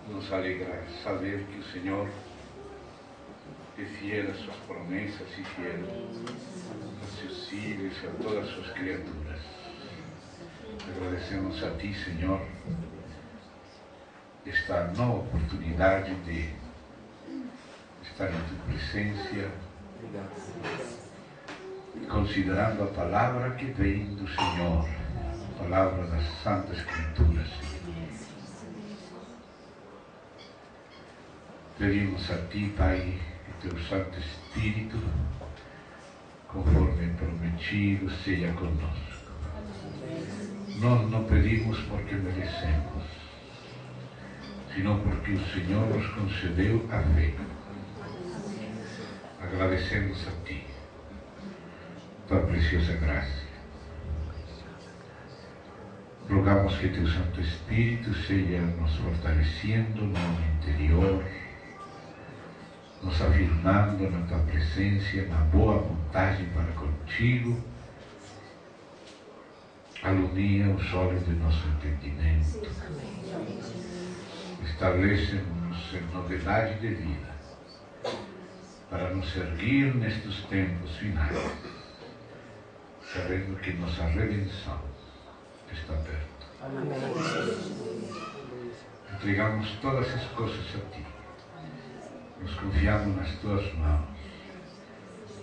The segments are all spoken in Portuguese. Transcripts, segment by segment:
Nos alegra saber que o Senhor é fiel às suas promessas e fiel aos seus filhos e a todas as suas criaturas. Agradecemos a Ti, Senhor, esta nova oportunidade de estar em Tua presença, considerando a palavra que vem do Senhor, a palavra das Santas Escrituras. Pedimos a Ti, Pai, que Teu Santo Espírito, conforme prometido, seja conosco. Nós não pedimos porque merecemos, senão porque o Senhor nos concedeu a fé. Agradecemos a Ti, Tua preciosa graça. Rogamos que Teu Santo Espírito seja nos fortalecendo no interior, nos afirmando na Tua presença, na boa vontade para contigo. Alumia os olhos de nosso entendimento. Estabelece-nos em novidade de vida, para nos erguer nestes tempos finais, sabendo que nossa redenção está perto. Amém. Entregamos todas as coisas a Ti. Nos confiamos nas Tuas mãos.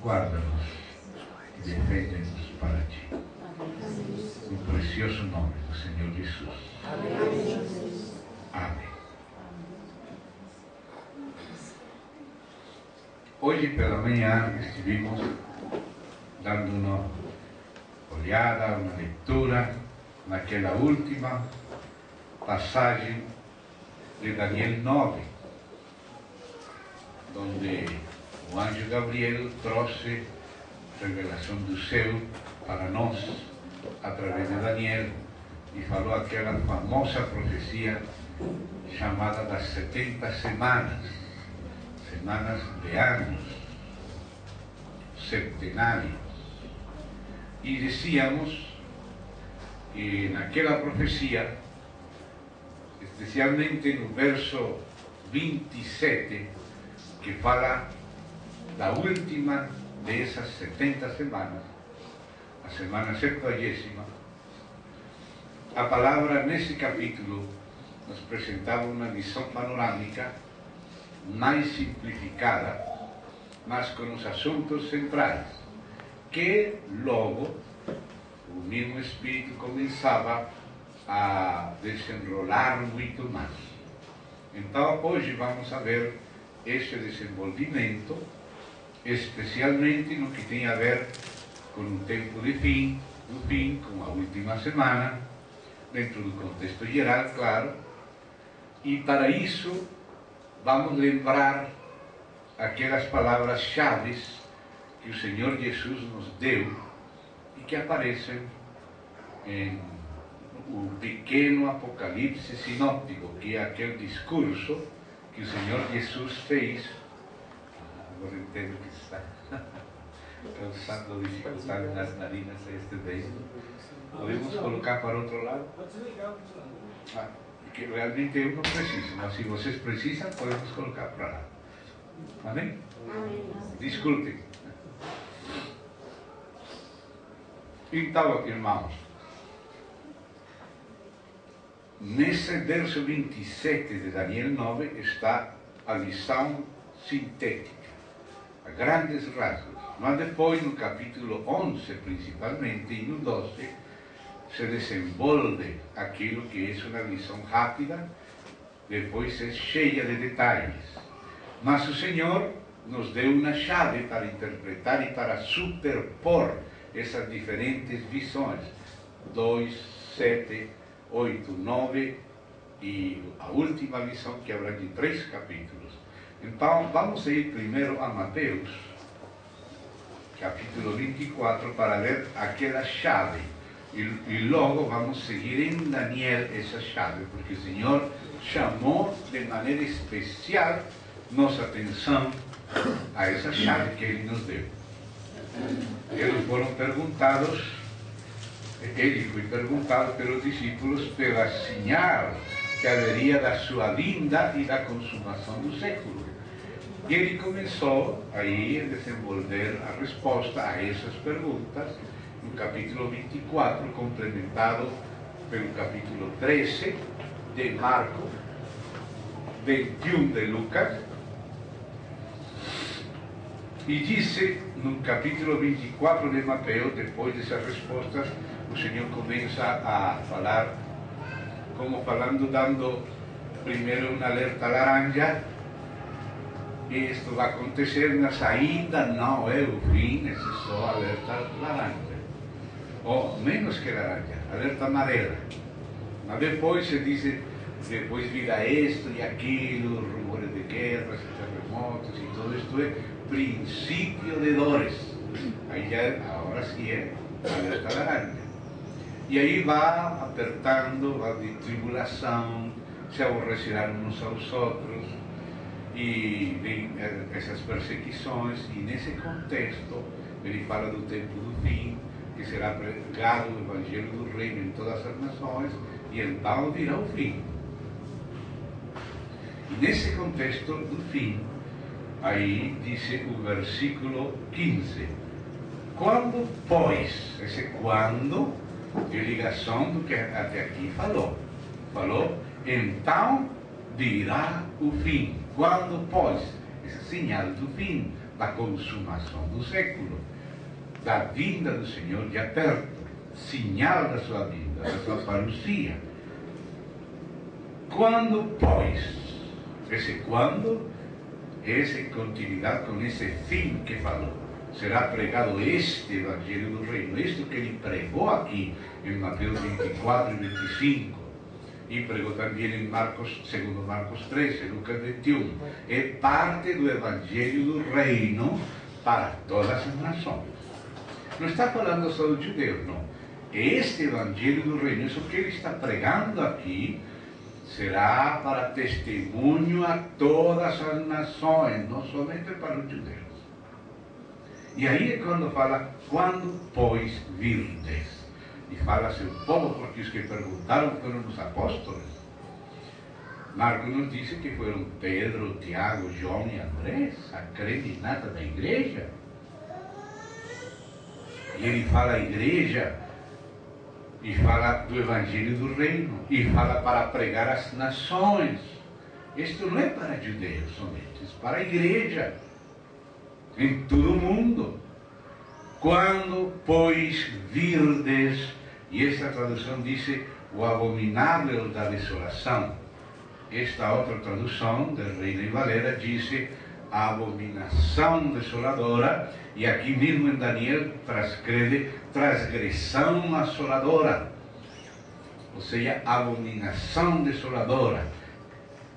Guarda-nos e defende-nos para Ti. No precioso nome do Senhor Jesus. Amém. Amém. Hoje pela manhã estivemos dando uma olhada, uma leitura naquela última passagem de Daniel 9, onde o anjo Gabriel trouxe revelação do céu para nós, através de Daniel, e falou aquela famosa profecia chamada das 70 semanas, semanas de anos, centenários. E dizíamos que naquela profecia, especialmente no verso 27, que fala da última dessas 70 semanas, a semana 70ª, a palavra nesse capítulo nos apresentava uma visão panorâmica mais simplificada, mas com os assuntos centrais, que logo o mesmo Espírito começava a desenrolar muito mais. Então hoje vamos a ver esse desenvolvimento, especialmente no que tem a ver com o tempo de fim, do fim, com a última semana, dentro do contexto geral, claro. E para isso vamos lembrar aquelas palavras-chave que o Senhor Jesus nos deu e que aparecem em o pequeno Apocalipse sinóptico, que é aquele discurso que o Senhor Jesus fez. Agora entendo que está causando dificuldade nas narinas este beijo. Podemos colocar para outro lado? Porque realmente eu não preciso, mas se vocês precisam, podemos colocar para lá. Amém? Desculpem. Então, irmãos, nesse verso 27 de Daniel 9 está a visão sintética, a grandes rasgos. Mas depois, no capítulo 11 principalmente, e no 12, se desenvolve aquilo que é uma visão rápida, depois é cheia de detalhes. Mas o Senhor nos deu uma chave para interpretar e para superpor essas diferentes visões. 2, 7, 8, 9 e a última visão que abrange 3 capítulos. Então vamos ir primeiro a Mateus, capítulo 24, para ver aquela chave. E logo vamos seguir em Daniel essa chave, porque o Senhor chamou de maneira especial nossa atenção a essa chave que Ele nos deu. Eles foram perguntados, ele foi perguntado pelos discípulos pela señal que haveria da sua vinda e da consumação do século. E ele começou aí a desenvolver a resposta a essas perguntas no capítulo 24, complementado pelo capítulo 13 de Marcos, 21 de Lucas, e disse no capítulo 24 de Mateus, depois dessas respostas, o Senhor começa a falar, como falando, dando primeiro um alerta laranja. Isto vai acontecer, mas ainda não é o fim, esse é só alerta laranja. Ou menos que laranja, alerta amarela. Mas depois se diz, depois virá isto e aquilo, rumores de guerras, terremotos e tudo isto é princípio de dores. Aí já, agora sim é alerta laranja. E aí vai apertando, vai de tribulação, se aborrecerão uns aos outros, e vem essas perseguições, e nesse contexto ele fala do tempo do fim, que será pregado o Evangelho do Reino em todas as nações, e então virá o fim. E nesse contexto do fim, aí diz o versículo 15: quando, pois, esse quando de ligação do que até aqui falou, então virá o fim. Quando, pois, esse sinal do fim, da consumação do século, da vinda do Senhor de perto, sinal da sua vinda, da sua parousia. Quando, pois, esse quando, essa continuidade com esse fim que falou, será pregado este Evangelho do Reino, isto que ele pregou aqui em Mateus 24 e 25, e pregou também em Marcos, segundo Marcos 13, Lucas 21, é parte do Evangelho do Reino para todas as nações. Não está falando só dos judeus, não. Este Evangelho do Reino, isso que ele está pregando aqui, será para testemunho a todas as nações, não somente para os judeus. E aí é quando fala, quando, pois, virdes. E fala seu povo, porque os que perguntaram foram os apóstolos. Marcos nos disse que foram Pedro, Tiago, João e Andrés, a crente nata da igreja. E ele fala a igreja, e fala do Evangelho do Reino, e fala para pregar às nações. Isto não é para judeus somente, é para a igreja, em todo o mundo. Quando, pois, virdes, e esta tradução diz o abominável da desolação. Esta outra tradução, da Reina e Valera, diz a abominação desoladora, e aqui mesmo em Daniel transcreve transgressão assoladora, ou seja, abominação desoladora,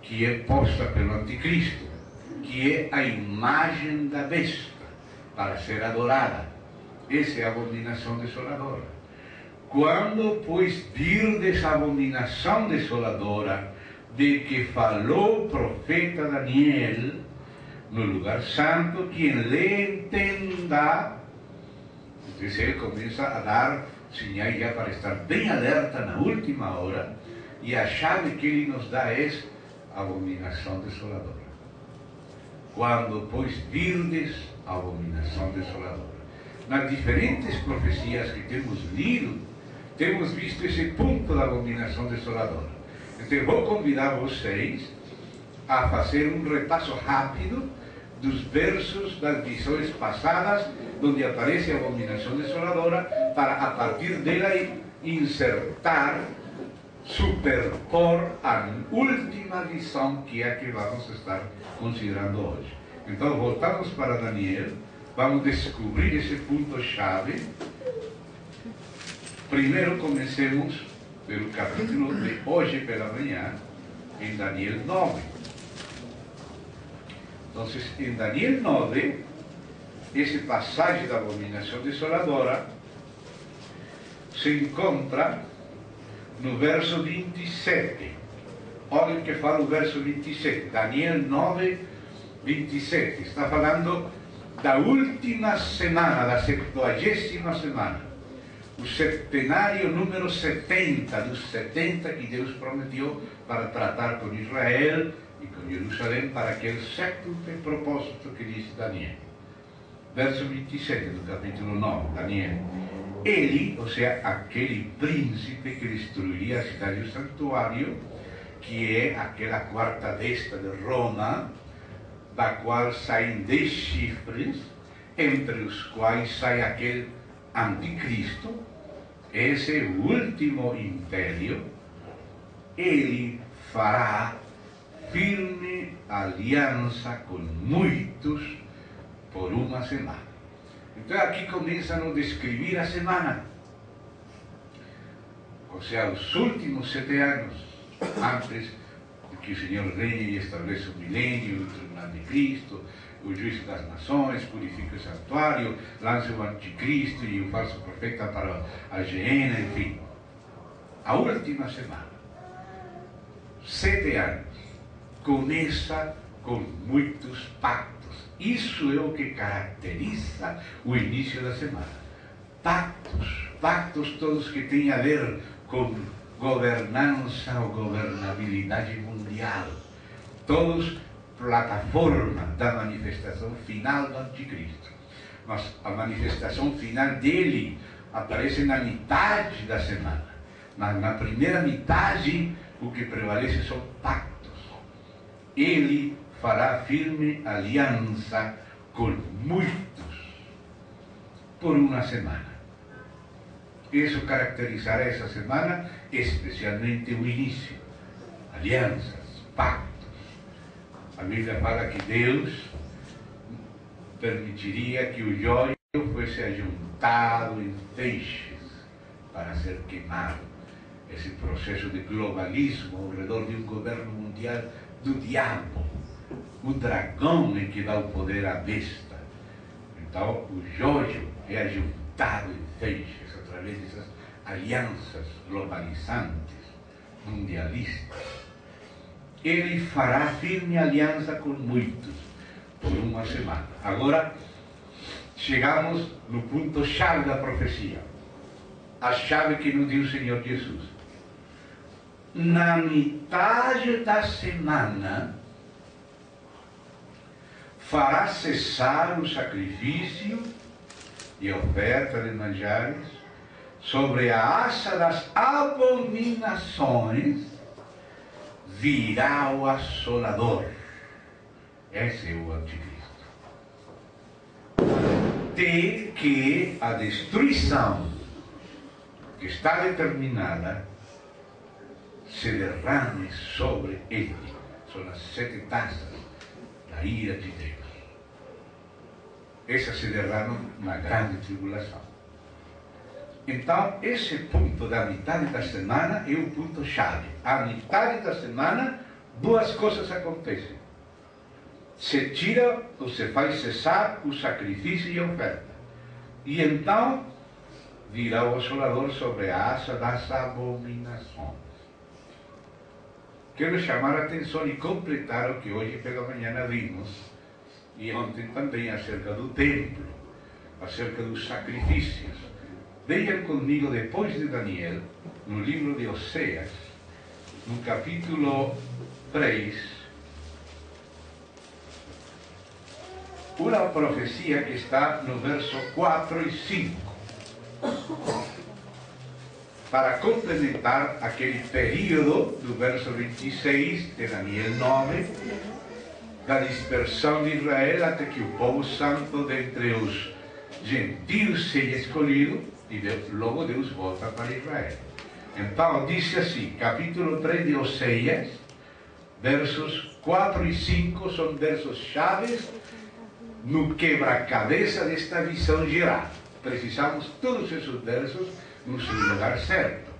que é posta pelo anticristo, que é a imagem da besta, para ser adorada. Essa é a abominação desoladora. Quando, pois, virdes a abominação desoladora, de que falou o profeta Daniel, no lugar santo, quem lhe entenda. Então ele começa a dar sinais já para estar bem alerta na última hora, e a chave que ele nos dá é a abominação desoladora. Quando, pois, virdes a abominação desoladora. Nas diferentes profecias que temos lido, temos visto esse ponto da abominação desoladora. Então vou convidar vocês a fazer um repasso rápido dos versos das visões passadas, onde aparece a abominação desoladora, para a partir dela insertar, superpor a última visão, que é a que vamos estar considerando hoje. Então voltamos para Daniel, vamos descobrir esse ponto-chave. Primeiro comecemos pelo capítulo de hoje pela manhã, em Daniel 9. Então, em Daniel 9, esse passagem da abominação desoladora se encontra no verso 27. Olha o que fala o verso 27, Daniel 9, 27. Está falando da última semana, da 70ª semana. o centenário número 70, dos 70 que Deus prometeu para tratar com Israel e com Jerusalém para aquele século propósito que diz Daniel. Verso 27 do capítulo 9, Daniel. Ele, ou seja, aquele príncipe que destruiria a cidade e o santuário, que é aquela quarta besta de Roma, da qual saem 10 chifres, entre os quais sai aquele anticristo, esse é o último império. Ele fará firme aliança com muitos por uma semana. Então aqui começam a descrever a semana, ou seja, os últimos 7 anos, antes de que o Senhor reine e estabeleça o milênio, o tribunal de Cristo, o juízo das nações, purifica o santuário, lança o anticristo e o falso profeta para a geena, enfim. A última semana, 7 anos, começa com muitos pactos. Isso é o que caracteriza o início da semana. Pactos, pactos todos que têm a ver com governança ou governabilidade mundial. Todos plataforma da manifestação final do anticristo. Mas a manifestação final dele aparece na metade da semana. Mas na primeira metade, o que prevalece são pactos. Ele fará firme aliança com muitos por uma semana. Isso caracterizará essa semana, especialmente o início. Alianças, pactos. A Bíblia fala que Deus permitiria que o joio fosse ajuntado em feixes para ser queimado. Esse processo de globalismo ao redor de um governo mundial do diabo. O dragão é que dá o poder à besta. Então, o joio é ajuntado em feixes através dessas alianças globalizantes, mundialistas. Ele fará firme aliança com muitos por uma semana. Agora, chegamos no ponto-chave da profecia. A chave que nos deu o Senhor Jesus. Na metade da semana, fará cessar o sacrifício e a oferta de manjares sobre a aça das abominações, virá o assolador. Esse é o anticristo. De que a destruição que está determinada se derrame sobre ele. São as 7 taças da ira de Deus. Essas se derramam na grande tribulação. Então, esse ponto da metade da semana é o ponto-chave. À metade da semana, 2 coisas acontecem. Se tira ou se faz cessar o sacrifício e a oferta. E então, virá o assolador sobre a aça das abominações. Quero chamar a atenção e completar o que hoje pela manhã vimos, e ontem também, acerca do templo, acerca dos sacrifícios. Vejam comigo, depois de Daniel, no livro de Oséias, no capítulo 3, uma profecia que está no verso 4 e 5, para complementar aquele período do verso 26 de Daniel 9, da dispersão de Israel até que o povo santo dentre os gentios seja escolhido, e logo Deus volta para Israel. Então, diz assim, capítulo 3 de Oséias, versos 4 e 5, são versos chaves no quebra-cabeça desta visão geral. Precisamos todos esses versos no seu lugar certo.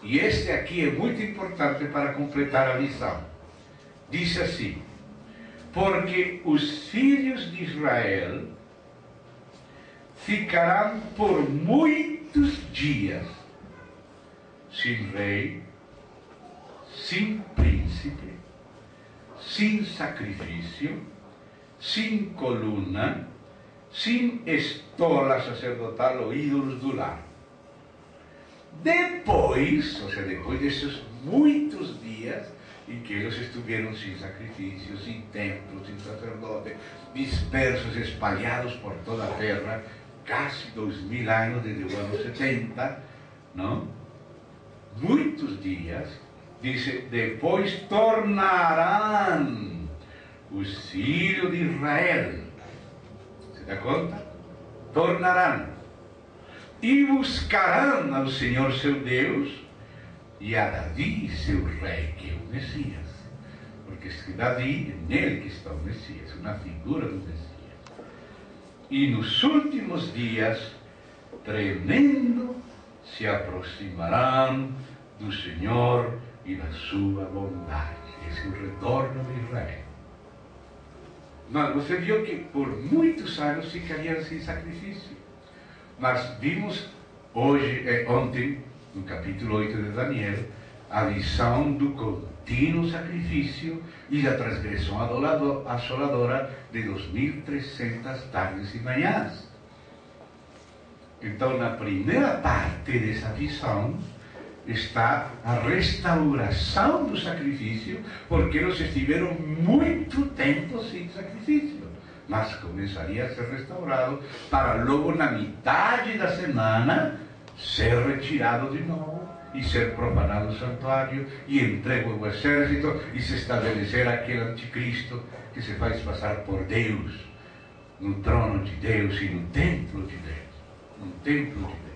E este aqui é muito importante para completar a visão. Diz assim: porque os filhos de Israel ficarão por muitos dias sem rei, sem príncipe, sem sacrifício, sem coluna, sem estola sacerdotal ou ídolos do lar. Depois, ou seja, depois desses muitos dias em que eles estiveram sem sacrifícios, sem templos, sem sacerdote, dispersos, espalhados por toda a terra, quase 2000 anos, desde o ano 70, não? Muitos dias, diz, depois tornarão os filhos de Israel. Se dá conta? Tornarão. E buscarão ao Senhor seu Deus e a Davi seu rei, que é o Messias. Porque se Davi, é nele que está o Messias, uma figura do Messias. E nos últimos dias, tremendo, se aproximarão do Senhor e da sua bondade. Esse é o retorno de Israel. Mas você viu que por muitos anos ficaríam sem sacrifício. Mas vimos ontem, no capítulo 8 de Daniel, a visão do contínuo sacrifício e da transgressão assoladora de 2300 tardes e manhãs. Então, na primeira parte dessa visão, está a restauração do sacrifício, porque eles estiveram muito tempo sem sacrifício. Mas começaria a ser restaurado para logo na metade da semana ser retirado de novo e ser profanado o santuário e entregue ao exército e se estabelecer aquele anticristo que se faz passar por Deus, no trono de Deus e no templo de Deus. No templo de Deus.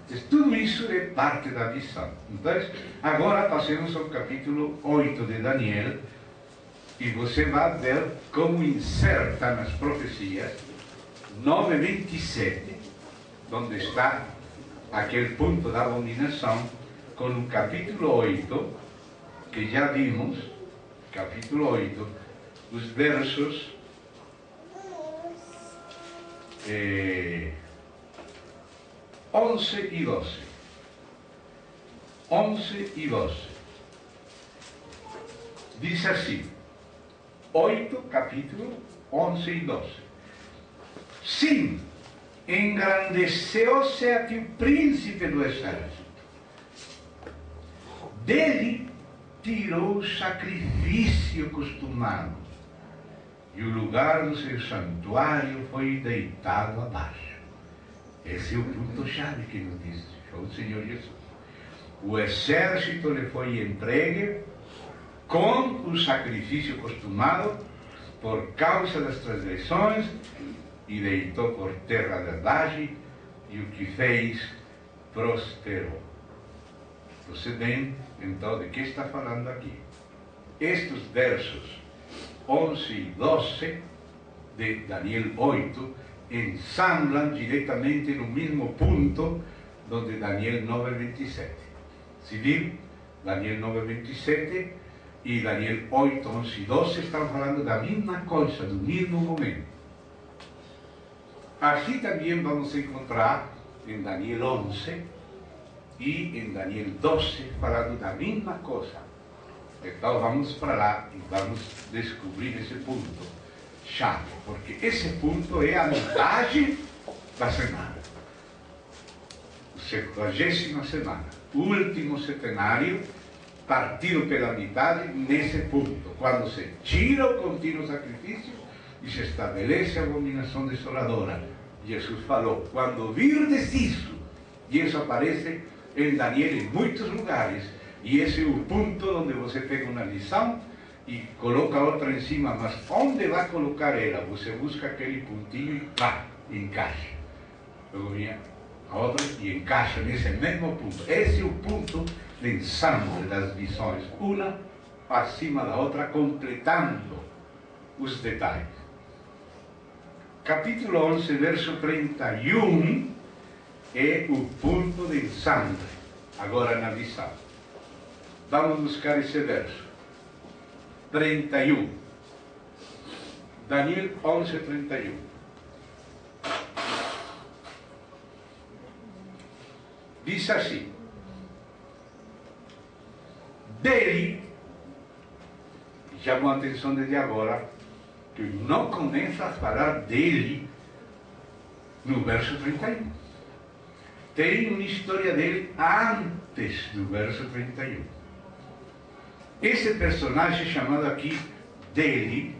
Então, tudo isso é parte da visão. Então, agora passemos ao capítulo 8 de Daniel. E você vai ver como inserta nas profecias 9:27, onde está aquele ponto da abominação, com o capítulo 8, que já vimos, capítulo 8, os versos 11 e 12. 11 e 12. Diz assim, 8, capítulo 11 e 12. Sim, engrandeceu-se a ti o príncipe do exército. Dele tirou o sacrifício costumado, e o lugar do seu santuário foi deitado abaixo. Esse é o ponto-chave que nos diz o Senhor Jesus. O exército lhe foi entregue com o sacrifício costumado por causa das transgressões e deitou por terra a verdade e o que fez prosperou. Você vê, então, de que está falando aqui? Estes versos 11 e 12 de Daniel 8 ensamblam diretamente no mesmo ponto donde Daniel 9:27. Se viu? Daniel 9:27 e Daniel 8, 11 e 12 estão falando da mesma coisa, do mesmo momento. Aqui também vamos encontrar em Daniel 11 e em Daniel 12 falando da mesma coisa. Então vamos para lá e vamos descobrir esse ponto chave, porque esse ponto é a metade da semana. 70ª semana, último setenário, partido pela metade nesse ponto, quando se tira o contínuo sacrifício e se estabelece a abominação desoladora. Jesus falou, quando virdes isso, e isso aparece em Daniel em muitos lugares, e esse é o ponto onde você pega uma lição e coloca outra em cima, mas onde vai colocar ela? Você busca aquele pontinho e pá, encaixa. Luego vinha a outra e encaixa nesse mesmo ponto. Esse é o ponto de ensamble das visões, uma acima da outra, completando os detalhes. Capítulo 11, verso 31 é o ponto de ensamble, agora na visão. Vamos buscar esse verso. 31. Daniel 11, 31. Diz assim, dele, chamou a atenção desde agora, que não começa a falar dele no verso 31. tem uma história dele antes do verso 31. Esse personagem chamado aqui dele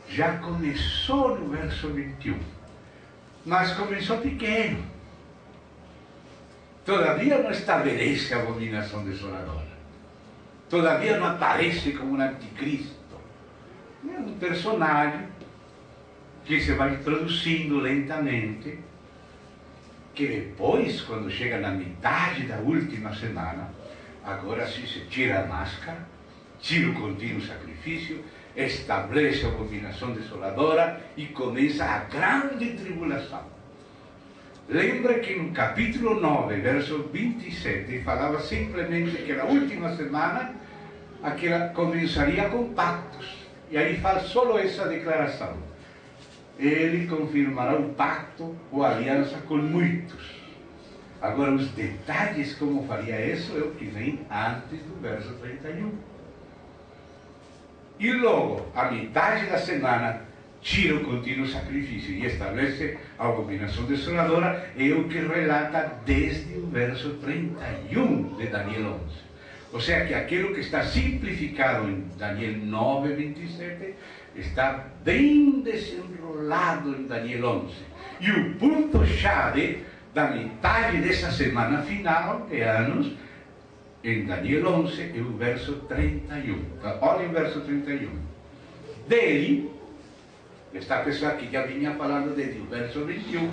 já começou no verso 21, mas começou pequeno. Todavia não estabelece a abominação desoladora. Todavia não aparece como um anticristo. É um personagem que se vai introduzindo lentamente, que depois, quando chega na metade da última semana, agora sim se tira a máscara, tira o contínuo sacrifício, estabelece a abominação desoladora e começa a grande tribulação. Lembra que no capítulo 9, verso 27, falava simplesmente que na última semana aquela começaria com pactos. E aí faz só essa declaração: ele confirmará o pacto ou aliança com muitos. Agora, os detalhes como faria isso é o que vem antes do verso 31. E logo, a metade da semana, tira o contínuo sacrifício e estabelece a abominação desoladora, é o que relata desde o verso 31 de Daniel 11. Ou seja, que aquilo que está simplificado em Daniel 9, 27, está bem desenrolado em Daniel 11. E o ponto-chave da metade dessa semana final de anos, em Daniel 11, é o verso 31. Então, olha o verso 31. Dele, esta pessoa que já vinha falando desde o verso 21,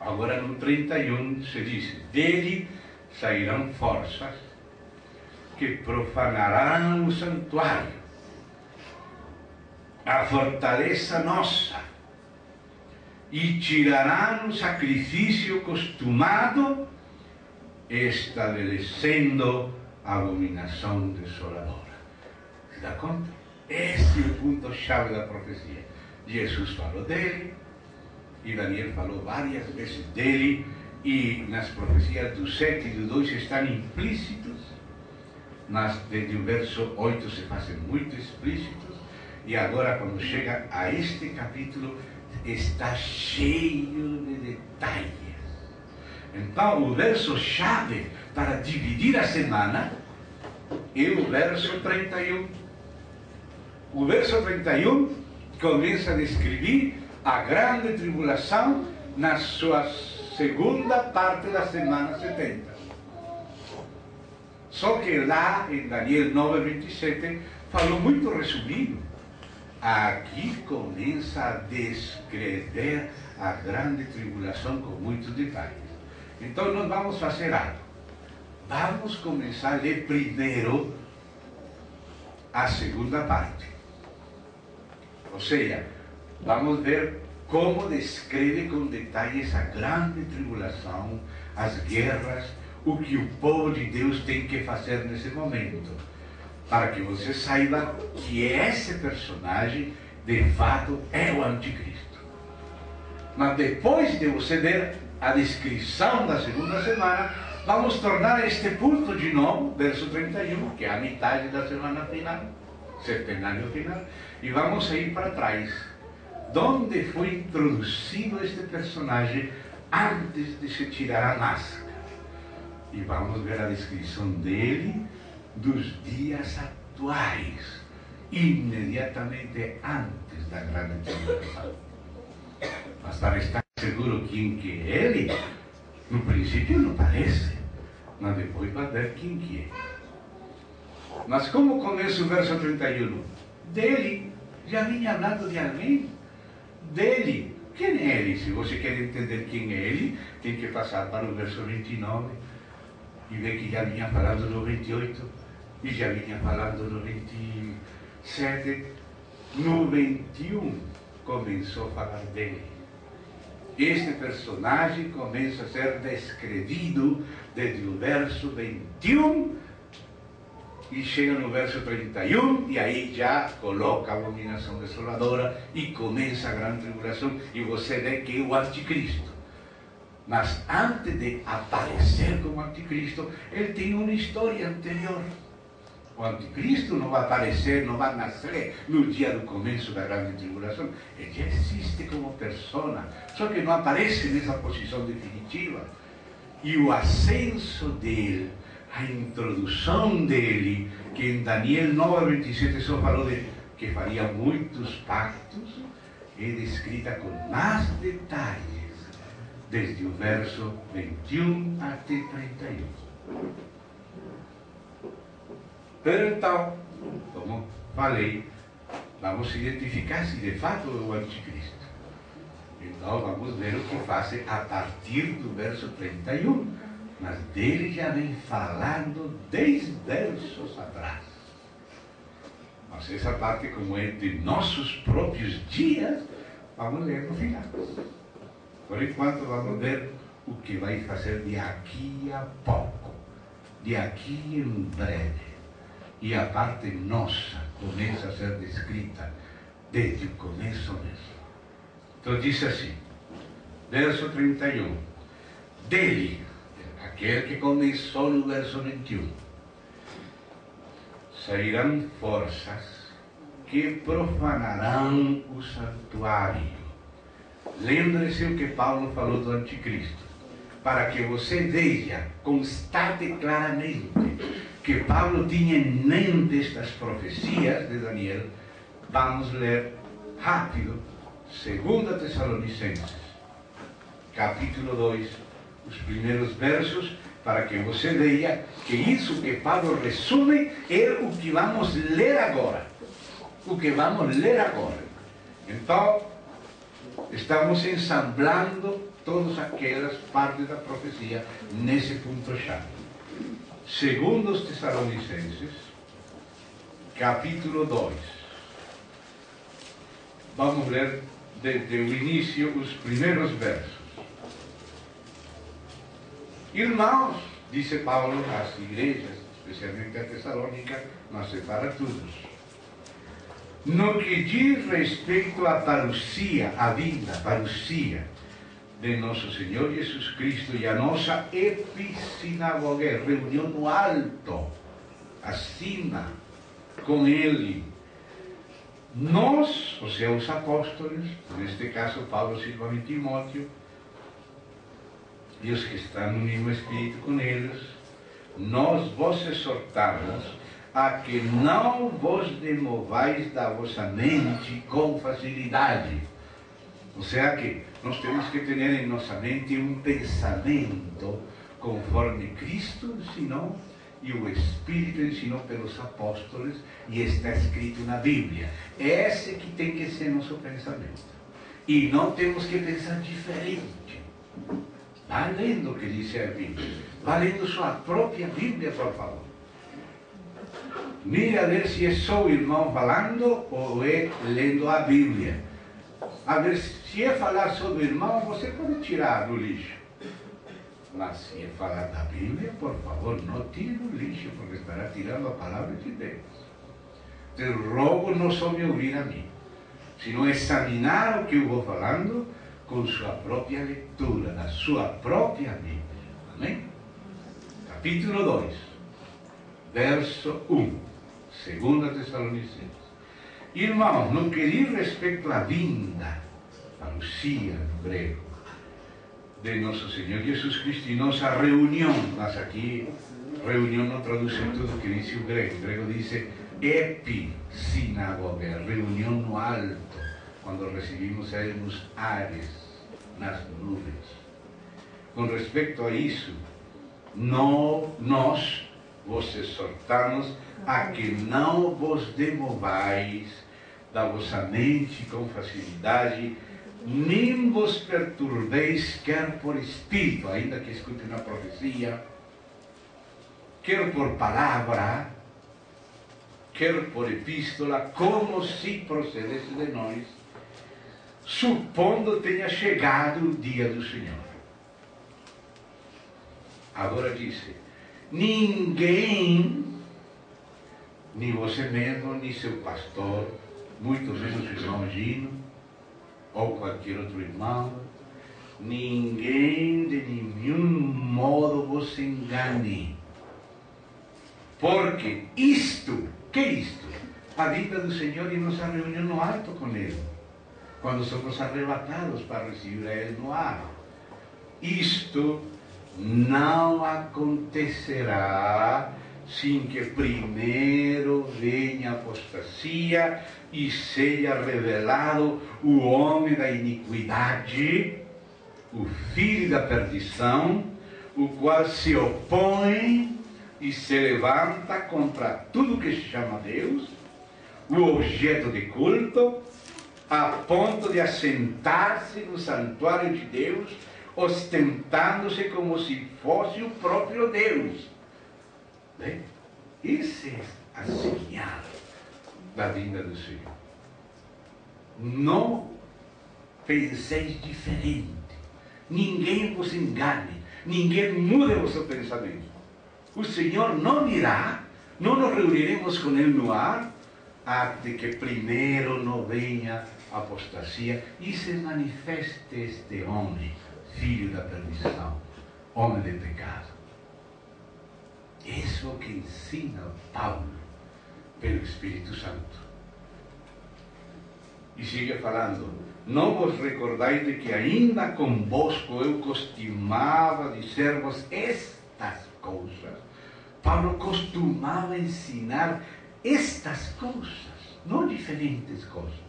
agora no 31 se diz: dele sairão forças que profanarão o santuário, a fortaleza nossa, e tirarão o sacrifício costumado, estabelecendo a abominação desoladora. Se dá conta? Esse é o ponto-chave da profecia. Jesus falou dele, e Daniel falou várias vezes dele, e nas profecias do 7 e do 2 estão implícitos, mas desde o verso 8 se fazem muito explícitos, e agora, quando chega a este capítulo, está cheio de detalhes. Então, o verso-chave para dividir a semana é o verso 31. O verso 31 começa a descrever a grande tribulação na sua segunda parte da semana 70. Só que lá em Daniel 9, 27, falou muito resumido. Aqui começa a descrever a grande tribulação com muitos detalhes. Então nós vamos fazer algo. Vamos começar a ler primeiro a segunda parte. Ou seja, vamos ver como descreve com detalhes a grande tribulação, as guerras, o que o povo de Deus tem que fazer nesse momento, para que você saiba que esse personagem, de fato, é o anticristo. Mas depois de você ver a descrição da segunda semana, vamos tornar este ponto de novo, verso 31, que é a metade da semana final, setenário final, e vamos ir para trás, onde foi introduzido este personagem antes de se tirar a máscara. E vamos ver a descrição dele dos dias atuais, imediatamente antes da grande tribulação. Mas para estar seguro quem que é ele, no princípio não parece, mas depois vai ver quem que é. Mas como começa o verso 31? Dele, já vinha hablando de alguém? Dele. Quem é ele? Se você quer entender quem é ele, tem que passar para o verso 29 e ver que já vinha falando no 28 e já vinha falando no 27. No 21 começou a falar dele. Este personagem começa a ser descrevido desde o verso 21 e chega no verso 31, e aí já coloca a abominação desoladora e começa a grande tribulação, e você vê que é o anticristo. Mas antes de aparecer como anticristo, ele tem uma história anterior. O anticristo não vai aparecer, não vai nascer no dia do começo da grande tribulação. Ele já existe como persona, só que não aparece nessa posição definitiva. e o ascenso dele, a introdução dele, que em Daniel 9:27 só falou de que faria muitos pactos, é descrita com mais detalhes, desde o verso 21 até 31. Pero então, como falei, vamos identificar se de fato é o anticristo. Então vamos ver o que faz a partir do verso 31. Mas dele já vem falando 10 versos atrás. Mas essa parte, como é de nossos próprios dias, vamos ler no final. Por enquanto vamos ver o que vai fazer de aqui a pouco, de aqui em breve. E a parte nossa começa a ser descrita desde o começo mesmo. Então diz assim, verso 31, dele, aquele que começou no verso 21, sairão forças que profanarão o santuário. Lembre-se o que Paulo falou do anticristo, para que você veja, constate claramente que Paulo tinha em mente estas profecias de Daniel. Vamos ler rápido 2 Tessalonicenses, capítulo 2, os primeiros versos, para que você veja que isso que Paulo resume é o que vamos ler agora. O que vamos ler agora. Então, estamos ensamblando todas aquelas partes da profecia nesse ponto-chave. 2 Tessalonicenses, capítulo 2. Vamos ler desde o início os primeiros versos. Irmãos, disse Paulo às igrejas, especialmente a Tessalônica, mas é para todos. No que diz respeito à parousia, à vinda, parousia de nosso Senhor Jesus Cristo e a nossa episinagogia, reunião no alto, acima, com Ele. Nós, ou seja, os apóstolos, neste caso Paulo, Silvano e Timóteo, e os que estão no mesmo espírito com eles, nós vos exortamos a que não vos demovais da vossa mente com facilidade. Ou seja, que nós temos que ter em nossa mente um pensamento conforme Cristo ensinou e o Espírito ensinou pelos apóstolos, e está escrito na Bíblia. Esse que tem que ser nosso pensamento. E não temos que pensar diferente. Vá lendo o que diz a Bíblia. Vá lendo sua própria Bíblia, por favor. Mire a ver se é só o irmão falando ou é lendo a Bíblia. A ver, se é falar só do irmão, você pode tirar do lixo. Mas se é falar da Bíblia, por favor, não tire do lixo, porque estará tirando a palavra de Deus. Te rogo não só me ouvir a mim, sino examinar o que eu vou falando com sua própria leitura, da sua própria Bíblia. Amém? Capítulo 2, verso 1, 2 Tessalonicenses. Irmãos, no que diz respeito à vinda, parousia no grego, de nosso Senhor Jesus Cristo e nossa reunião, mas aqui reunião não traduz tudo o que diz o grego diz episinagogia, reunião no alto, quando recebimos a Ele nos ares, nas nuvens. Com respeito a isso, nós vos exortamos a que não vos demovais da vossa mente com facilidade, nem vos perturbeis, quer por espírito, ainda que escutem a profecia, quer por palavra, quer por epístola, como se procedesse de nós, supondo tenha chegado o dia do Senhor. Agora disse, ninguém, nem você mesmo, nem seu pastor, muito menos o irmão Gino, ou qualquer outro irmão, ninguém de nenhum modo vos engane. Porque isto, que é isto? A vinda do Senhor e nossa reunião no alto com Ele, quando somos arrebatados para receber a Ele no ar. Isto não acontecerá sem que primeiro venha a apostasia e seja revelado o homem da iniquidade, o filho da perdição, o qual se opõe e se levanta contra tudo que se chama Deus, o objeto de culto, a ponto de assentar-se no santuário de Deus, ostentando-se como se fosse o próprio Deus. Bem, essa é a señal da vinda do Senhor. Não penseis diferente. Ninguém vos engane. Ninguém mude o vosso pensamento. O Senhor não virá, não nos reuniremos com Ele no ar, até que primeiro não venha a apostasia e se manifeste este homem, filho da perdição, homem de pecado. Isso é o que ensina Paulo pelo Espírito Santo. E sigue falando: não vos recordais de que ainda convosco eu costumava dizer-vos estas coisas. Paulo costumava ensinar estas coisas, não diferentes coisas.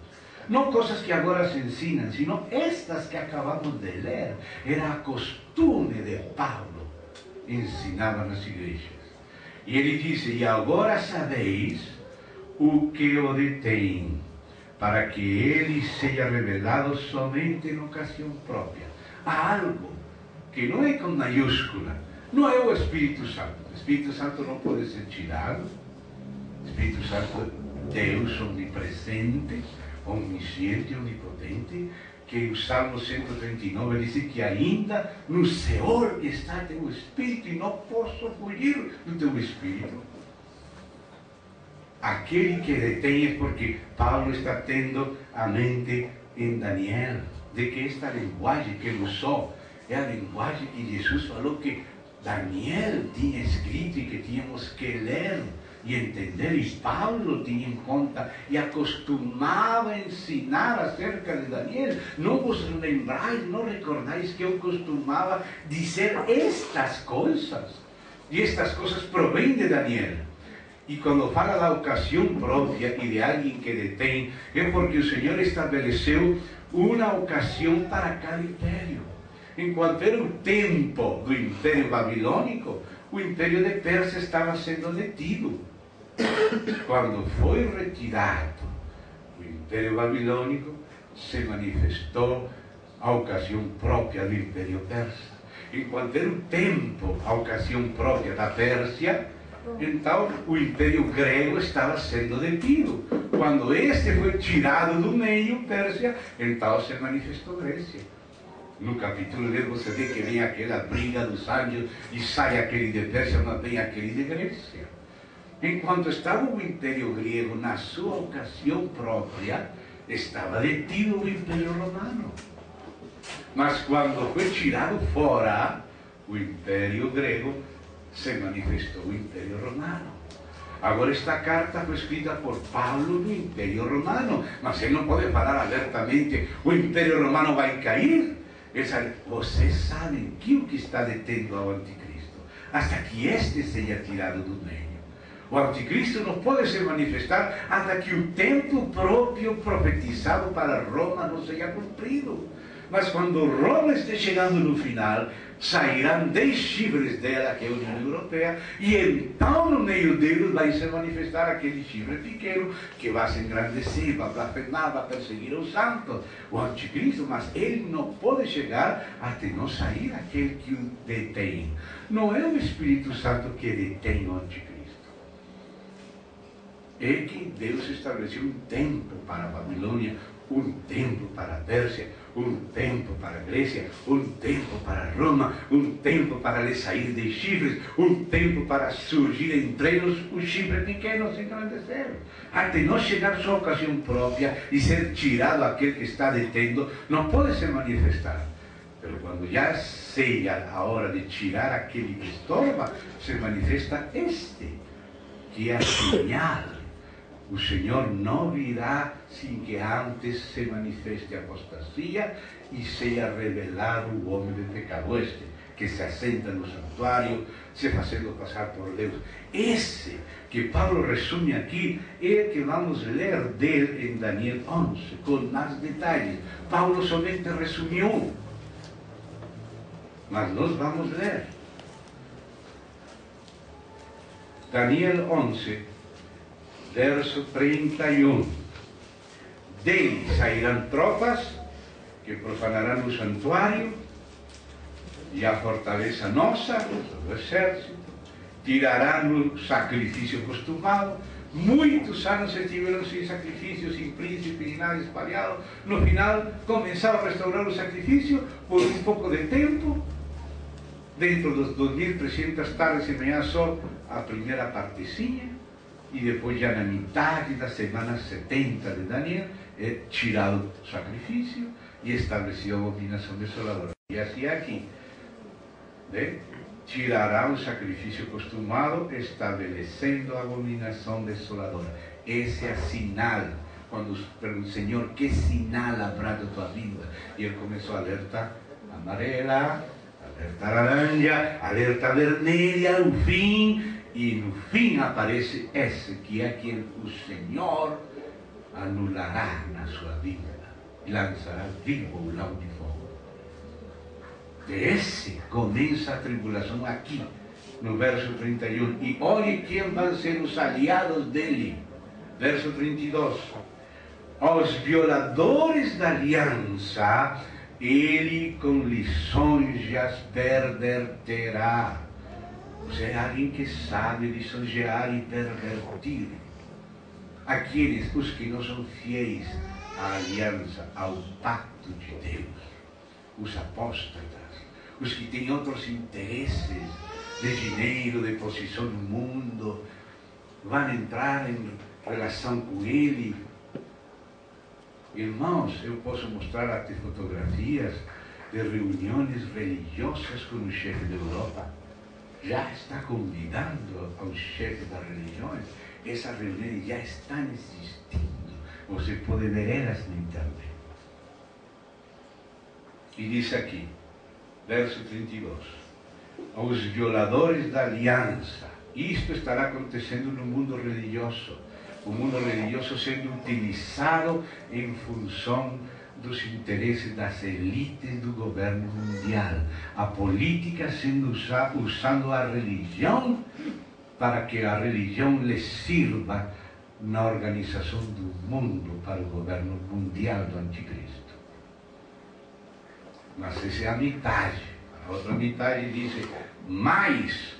Não coisas que agora se ensinam, sino estas que acabamos de ler. Era a costume de Paulo ensinar nas igrejas. E ele disse: e agora sabeis o que o detém, para que ele seja revelado somente em ocasião própria. Há algo que não é com maiúscula, não é o Espírito Santo. O Espírito Santo não pode ser tirado. O Espírito Santo é Deus onipresente, onisciente, onipotente, que o Salmo 139 diz que ainda no Senhor está teu Espírito e não posso fugir do teu Espírito. Aquele que detém é porque Paulo está tendo a mente em Daniel, de que esta linguagem que ele usou é a linguagem que Jesus falou que Daniel tinha escrito e que tínhamos que ler e entender, e Paulo tinha em conta e acostumava ensinar acerca de Daniel. Não vos lembrais, não recordais que eu costumava dizer estas coisas? E estas coisas provêm de Daniel. E quando fala da ocasião própria e de alguém que detém, é porque o Senhor estabeleceu uma ocasião para cada império. Enquanto era o tempo do Império Babilônico, o Império de Pérsia estava sendo detido. Quando foi retirado o Império Babilônico, se manifestou a ocasião própria do Império Persa. Enquanto era o tempo, a ocasião própria da Pérsia, então o Império Grego estava sendo detido. Quando este foi tirado do meio, Pérsia, então se manifestou Grécia. No capítulo 10 você vê que vem aquela briga dos anjos e sai aquele de Pérsia, mas vem aquele de Grécia. Enquanto estava o Império Grego na sua ocasião própria, estava detido o Império Romano. Mas quando foi tirado fora o Império Grego, se manifestou o Império Romano. Agora esta carta foi escrita por Paulo no Império Romano, mas ele não pode falar abertamente: o Império Romano vai cair. Vocês sabem que o que está detendo ao Anticristo, hasta que este seja tirado do meio. O Anticristo não pode se manifestar até que o tempo próprio profetizado para Roma não seja cumprido. Mas quando Roma estiver chegando no final, sairão 10 chifres dela, que é a União Europeia, e então no meio deles vai se manifestar aquele chifre pequeno que vai se engrandecer, vai blasfemar, vai perseguir os santos, o Anticristo. Mas ele não pode chegar até não sair aquele que o detém. Não é o Espírito Santo que detém o Anticristo. É que Deus estabeleceu um tempo para a Babilônia, um tempo para a Pérsia, um tempo para a Grécia, um tempo para Roma, um tempo para lhe sair de chifres, um tempo para surgir entre eles os chifres pequenos e engrandecer. Até não chegar sua ocasião própria e ser tirado aquele que está detendo, não pode se manifestar. Mas quando já seja a hora de tirar aquele que estorba, se manifesta este, que é a señal. O Senhor não virá sem que antes se manifeste a apostasia e seja revelado o homem de pecado. Este que se assenta no santuário, se fazendo passar por Deus. Esse que Paulo resume aqui é o que vamos ler dele em Daniel 11, com mais detalhes. Paulo somente resumiu, mas nós vamos ler. Daniel 11, verso 31. Dele sairão tropas que profanarão o santuário e a fortaleza nossa, do exército, tirarão o sacrifício costumado. Muitos anos estiveram sem sacrifício, sem príncipe, nem nada espalhado. No final, começaram a restaurar o sacrifício por um pouco de tempo. Dentro dos 2.300 tardes e manhãs só a primeira partezinha. E depois, já na metade da semana 70 de Daniel, é tirado o sacrifício e estabelecido a abominação desoladora. E assim aqui, né? Tirará o sacrifício costumado, estabelecendo a abominação desoladora. Esse é o sinal. Quando pergunta, Senhor, que sinal haverá da tua vida? E ele começou a alerta amarela, alerta laranja, alerta vermelha, o fim. E no fim aparece esse, que é que o Senhor anulará na sua vida e lançará vivo o lago de fogo. Desse começa a tribulação aqui, no verso 31. E olhe quem vão ser os aliados dele. Verso 32. Aos violadores da aliança, ele com lisonjas perverterá. Você é alguém que sabe lisonjear e pervertir. Aqueles, os que não são fiéis à aliança, ao pacto de Deus. Os apóstatas, os que têm outros interesses de dinheiro, de posição no mundo, vão entrar em relação com ele. Irmãos, eu posso mostrar até fotografias de reuniões religiosas com o chefe da Europa. Já está convidando aos chefes das religiões. Essas reuniões já estão existindo. Você pode ver elas na internet. E diz aqui, verso 32, aos violadores da aliança. Isto estará acontecendo no mundo religioso. O mundo religioso sendo utilizado em função dos interesses das elites do governo mundial. A política sendo usando a religião para que a religião lhe sirva na organização do mundo para o governo mundial do anticristo. Mas essa é a metade. A outra metade diz, mas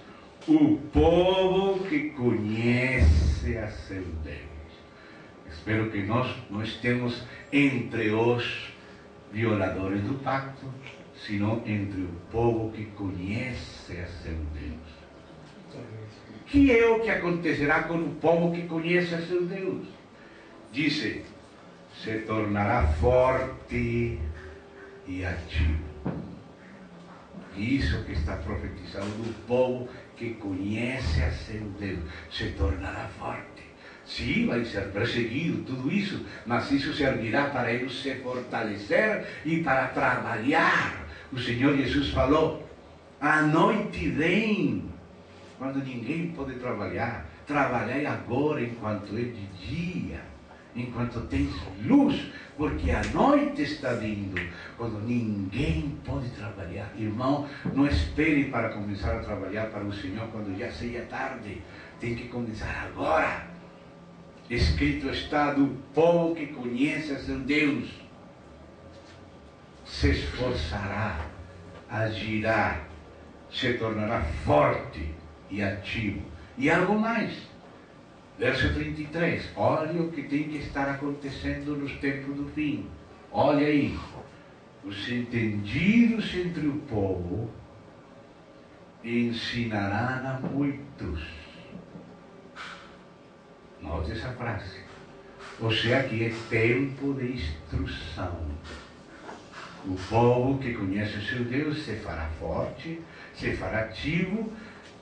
o povo que conhece a seu Deus. Espero que nós não estemos entre os violadores do pacto, senão entre o povo que conhece a seu Deus. Que é o que acontecerá com o povo que conhece a seu Deus? Diz, se tornará forte e ativo. Isso que está profetizado do povo que conhece a seu Deus, se tornará forte. Sim, vai ser perseguido, tudo isso, mas isso servirá para eles se fortalecer e para trabalhar. O Senhor Jesus falou, a noite vem, quando ninguém pode trabalhar. Trabalhai agora enquanto é de dia, enquanto tens luz, porque a noite está vindo, quando ninguém pode trabalhar. Irmão, não espere para começar a trabalhar para o Senhor quando já seja tarde. Tem que começar agora. Escrito está, do povo que conhece a seu Deus, se esforçará, agirá, se tornará forte e ativo. E algo mais. Verso 33. Olha o que tem que estar acontecendo nos tempos do fim. Olha aí. Os entendidos entre o povo ensinarão a muitos. Note essa frase. Ou seja, que é tempo de instrução. O povo que conhece o seu Deus se fará forte, se fará ativo,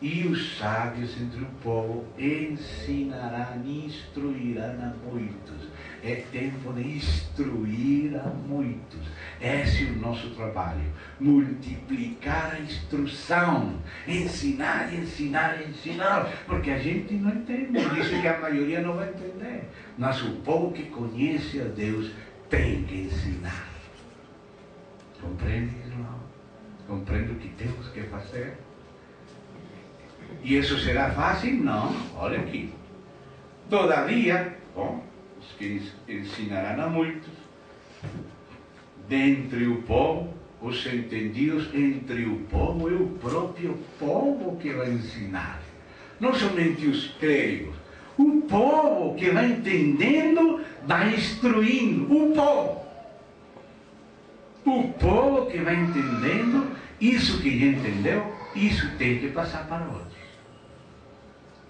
e os sábios entre o povo ensinarão e instruirão a muitos. é tempo de instruir a muitos. Esse é o nosso trabalho, multiplicar a instrução, ensinar, ensinar, ensinar, porque a gente não entende, isso que a maioria não vai entender, mas o povo que conhece a Deus tem que ensinar. Compreende, irmão? Compreende o que temos que fazer? E isso será fácil? Não, olha aqui. Todavia, bom, os que ensinarão a muitos, dentre o povo, os entendidos entre o povo, é o próprio povo que vai ensinar. Não somente os clérigos. O povo que vai entendendo, vai instruindo. O povo. O povo que vai entendendo, isso que já entendeu, isso tem que passar para outros.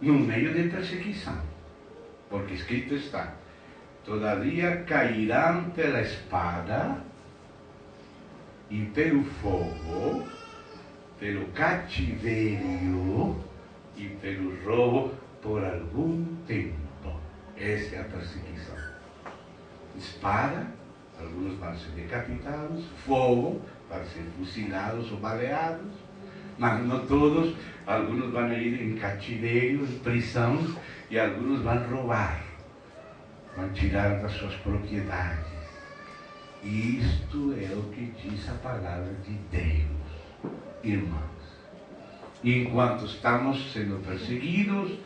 No meio de perseguição. Porque escrito está: todavia cairão pela espada e pelo fogo, pelo cativeiro e pelo roubo por algum tempo. Essa é a perseguição. Espada, alguns vão ser decapitados, fogo, para ser fuzilados ou baleados, mas não todos, alguns vão ir em cativeiro, em prisão, e alguns vão roubar, vão tirar das suas propriedades. Isto é o que diz a palavra de Deus, irmãos. Enquanto estamos sendo perseguidos,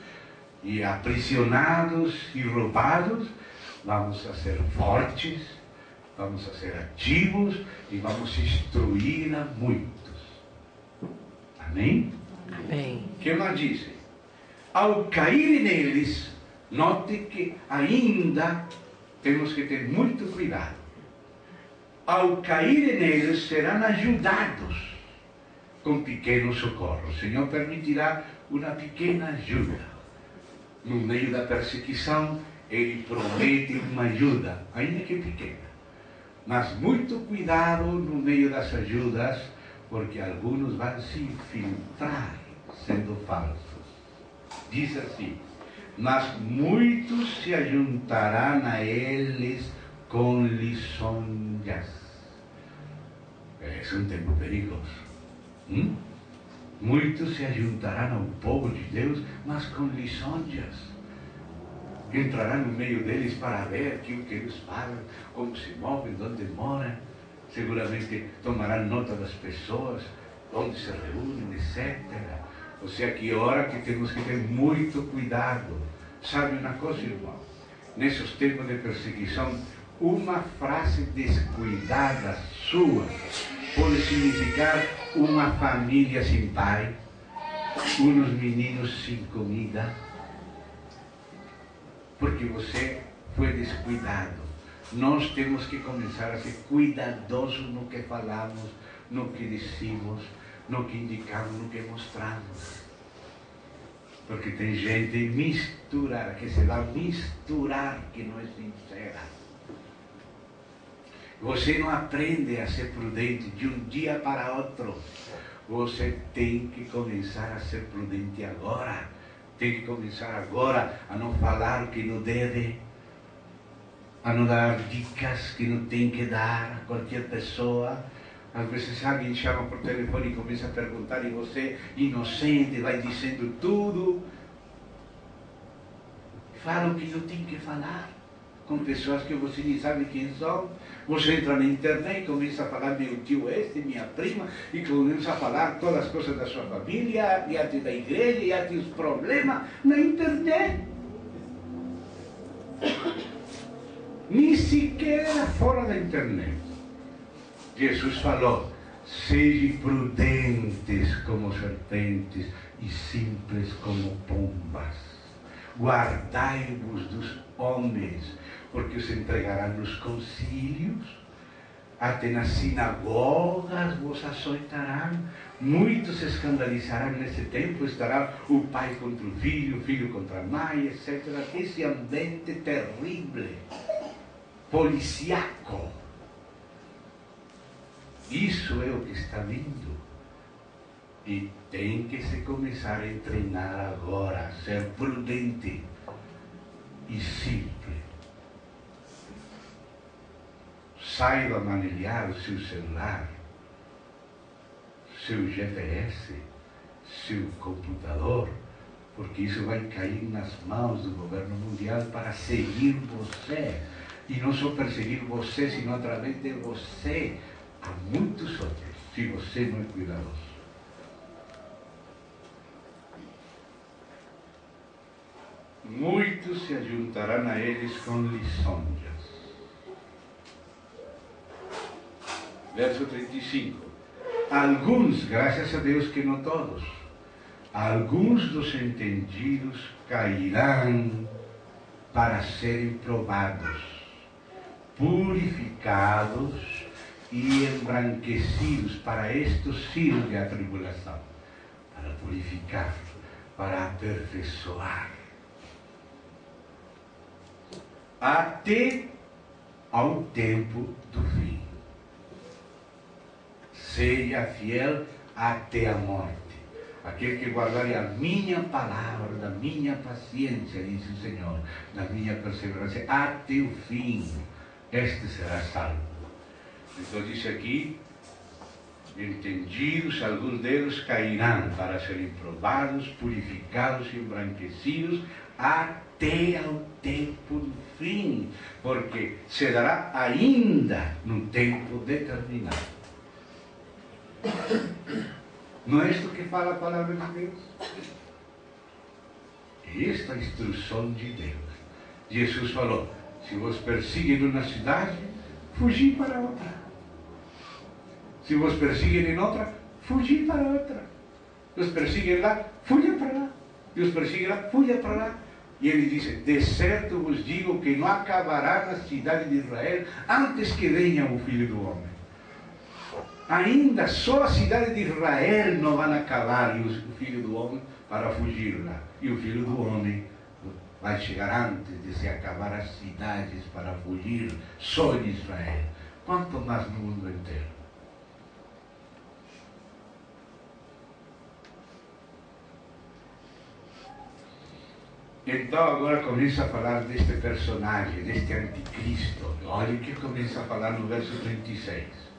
e aprisionados e roubados, vamos a ser fortes, vamos a ser ativos e vamos instruir a muitos. Amém? Amém. O que mais dizem? Ao cair neles, note que ainda temos que ter muito cuidado. Ao cair neles, serão ajudados com pequeno socorro. O Senhor permitirá uma pequena ajuda. No meio da perseguição, Ele promete uma ajuda, ainda que pequena. Mas muito cuidado no meio das ajudas, porque alguns vão se infiltrar sendo falsos. Diz assim: mas muitos se ajuntarão a eles com lisonjas. É um tempo perigoso. Muitos se ajuntarão ao povo de Deus, mas com lisonjas. Entrarão no meio deles para ver o que eles falam, como se movem, onde moram. Seguramente tomarão nota das pessoas, onde se reúnem, etc. Ou seja, que hora que temos que ter muito cuidado. Sabe uma coisa, irmão? Nesses tempos de perseguição, uma frase descuidada sua pode significar uma família sem pai, uns meninos sem comida, porque você foi descuidado. Nós temos que começar a ser cuidadosos no que falamos, no que dizemos, no que indicamos, no que mostramos. Porque tem gente misturar, que se vai misturar, que não é sincera. Você não aprende a ser prudente de um dia para outro. Você tem que começar a ser prudente agora. Tem que começar agora a não falar o que não deve, a não dar dicas que não tem que dar a qualquer pessoa. Às vezes alguém chama por telefone e começa a perguntar e você, inocente, vai dizendo tudo. Fala o que não tem que falar com pessoas que você nem sabe quem são. Você entra na internet e começa a falar meu tio este, minha prima, e começa a falar todas as coisas da sua família, e até da igreja, e até os problemas na internet. Nem sequer fora da internet. Jesus falou: sejam prudentes como serpentes e simples como pombas. Guardai-vos dos homens, porque os entregarão nos concílios, até nas sinagogas vos açoitarão. Muitos se escandalizarão nesse tempo, estará o pai contra o filho contra a mãe, etc. Esse ambiente terrível, policiaco. Isso é o que está vindo. E tem que se começar a treinar agora, a ser prudente e simples. saiba manejar o seu celular, seu GPS, seu computador, porque isso vai cair nas mãos do governo mundial para seguir você. E não só perseguir você, sino através de você a muitos outros, se você não é cuidadoso. Muitos se ajuntarão a eles com lisonjas. Verso 35. Alguns, graças a Deus que não todos, alguns dos entendidos cairão para serem provados, purificados e embranquecidos. Para isto sirve a tribulação, para purificar, para aperfeiçoar, até ao tempo do fim. Seja fiel até a morte. Aquele que guardar a minha palavra, da minha paciência, diz o Senhor, da minha perseverança, até o fim, este será salvo. Então diz aqui, entendidos, alguns deles cairão para serem provados, purificados e embranquecidos até ao tempo do fim, porque se dará ainda no tempo determinado. Não é isto que fala a palavra de Deus? Esta é a instrução de Deus. Jesus falou, se vos perseguem numa cidade, fugi para outra. Se vos perseguem em outra, fugi para outra. Se vos perseguem lá, fuja para lá. Se vos perseguem lá, fuja para lá. E ele disse, de certo vos digo que não acabará na cidade de Israel antes que venha o Filho do Homem. Ainda só a cidade de Israel não vai acabar e o Filho do Homem para fugir lá. E o Filho do Homem vai chegar antes de se acabar as cidades para fugir só em Israel. Quanto mais no mundo inteiro. Então agora começa a falar deste personagem, deste anticristo. Olha o que começa a falar no verso 36.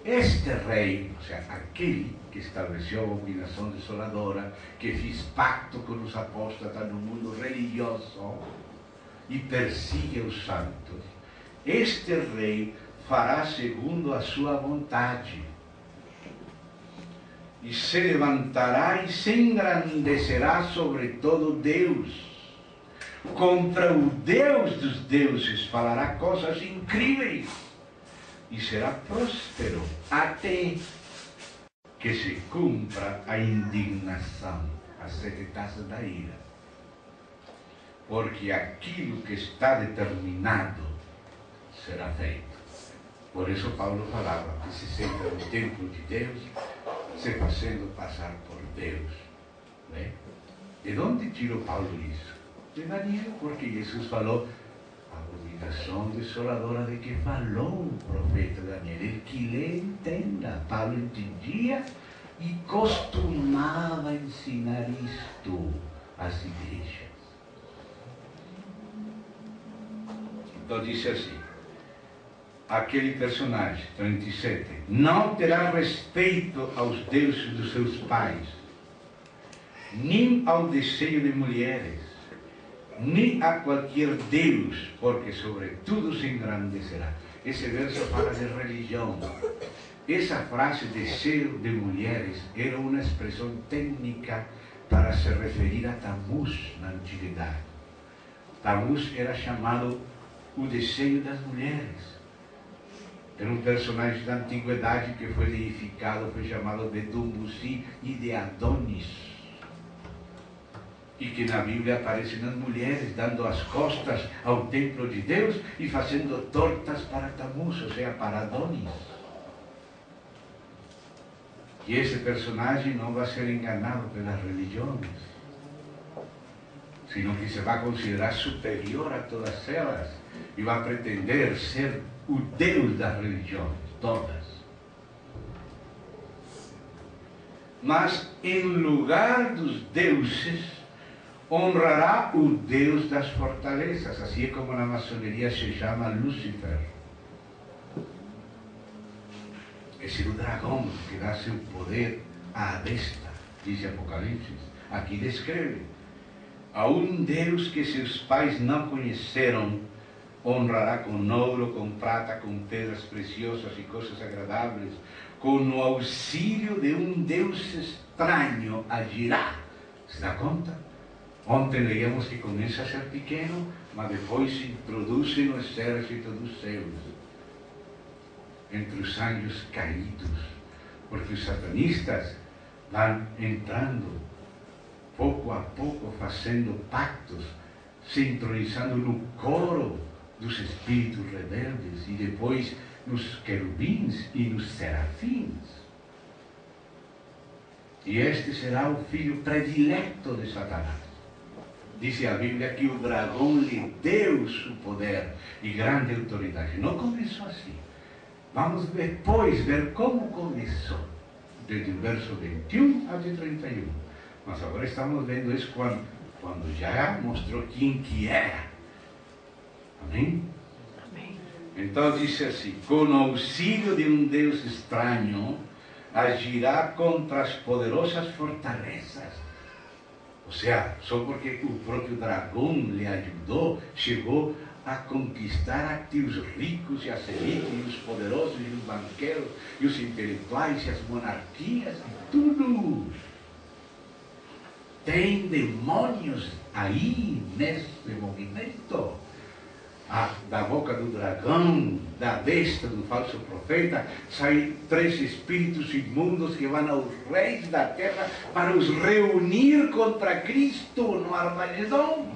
Este rei, ou seja, aquele que estabeleceu a abominação desoladora, que fez pacto com os apóstatas no mundo religioso e persigue os santos, este rei fará segundo a sua vontade e se levantará e se engrandecerá sobre todo Deus. Contra o Deus dos deuses falará coisas incríveis e será próspero até que se cumpra a indignação, as 7 taças da ira. Porque aquilo que está determinado será feito. Por isso Paulo falava que se senta no templo de Deus, se fazendo passar por Deus. Né? De onde tirou Paulo isso? De Daniel, porque Jesus falou a abominação desoladora de que falou o profeta Daniel. Ele que lê entenda. Paulo entendia e costumava ensinar isto às igrejas. Então disse assim, aquele personagem, 37, não terá respeito aos deuses dos seus pais, nem ao desejo de mulheres, nem a qualquer Deus, porque sobretudo se engrandecerá. Esse verso fala de religião. Essa frase, desejo de mulheres, era uma expressão técnica para se referir a Tammuz na antiguidade. Tammuz era chamado o desejo das mulheres. Era um personagem da antiguidade que foi deificado, foi chamado de Dumbuzi e de Adonis. E que na Bíblia aparecem as mulheres dando as costas ao templo de Deus e fazendo tortas para Tammuz, ou seja, para Adonis. E esse personagem não vai ser enganado pelas religiões, sino que se vai considerar superior a todas elas e vai pretender ser o Deus das religiões, todas. Mas em lugar dos deuses, honrará o Deus das fortalezas, assim como na maçonaria se chama Lúcifer. Esse é o dragão que dá seu poder à besta, diz Apocalipse. Aqui descreve: a um Deus que seus pais não conheceram, honrará com ouro, com prata, com pedras preciosas e coisas agradáveis, com o auxílio de um Deus estranho agirá. Se dá conta? Ontem leíamos que começa a ser pequeno, mas depois se introduz no exército dos céus, entre os anjos caídos, porque os satanistas vão entrando pouco a pouco, fazendo pactos, se entronizando no coro dos espíritos rebeldes e depois nos querubins e nos serafins. E este será o filho predileto de Satanás. Diz a Bíblia que o dragão lhe deu o poder e grande autoridade. Não começou assim. Vamos depois ver como começou, desde o verso 21 até 31. Mas agora estamos vendo isso quando já mostrou quem que era. Amém? Amém. Então diz assim: com o auxílio de um Deus estranho, agirá contra as poderosas fortalezas. Ou seja, só porque o próprio dragão lhe ajudou, chegou a conquistar aqui os ricos e as elites, e os poderosos, e os banqueiros, e os intelectuais, e as monarquias, e tudo. Tem demônios aí nesse movimento. Da boca do dragão, da besta, do falso profeta, saem 3 espíritos imundos que vão aos reis da terra para os reunir contra Cristo no Armagedon.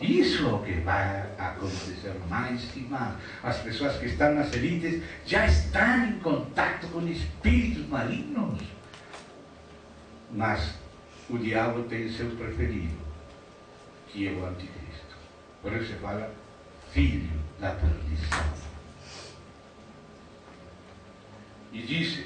Isso é o que vai acontecer mais e mais. As pessoas que estão nas elites já estão em contato com espíritos malignos. Mas o diabo tem seu preferido, que é o anticristo. Por isso se fala filho da perdição. E diz: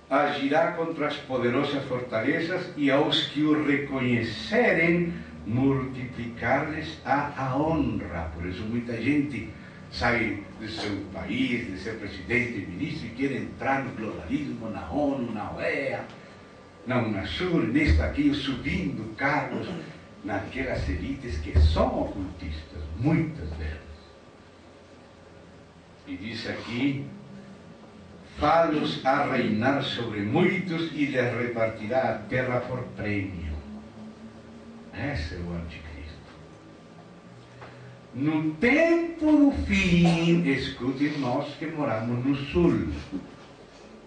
agirá contra as poderosas fortalezas, e aos que o reconhecerem, multiplicar-lhes a honra. Por isso muita gente sai do seu país, de ser presidente e ministro, e quer entrar no globalismo, na ONU, na OEA, na Unasur, nesta aqui, subindo cargos naquelas elites que são ocultistas, muitas delas. E diz aqui: fá-los a reinar sobre muitos e lhes repartirá a terra por prêmio. Esse é o anticristo. No tempo do fim, escutem, nós que moramos no sul,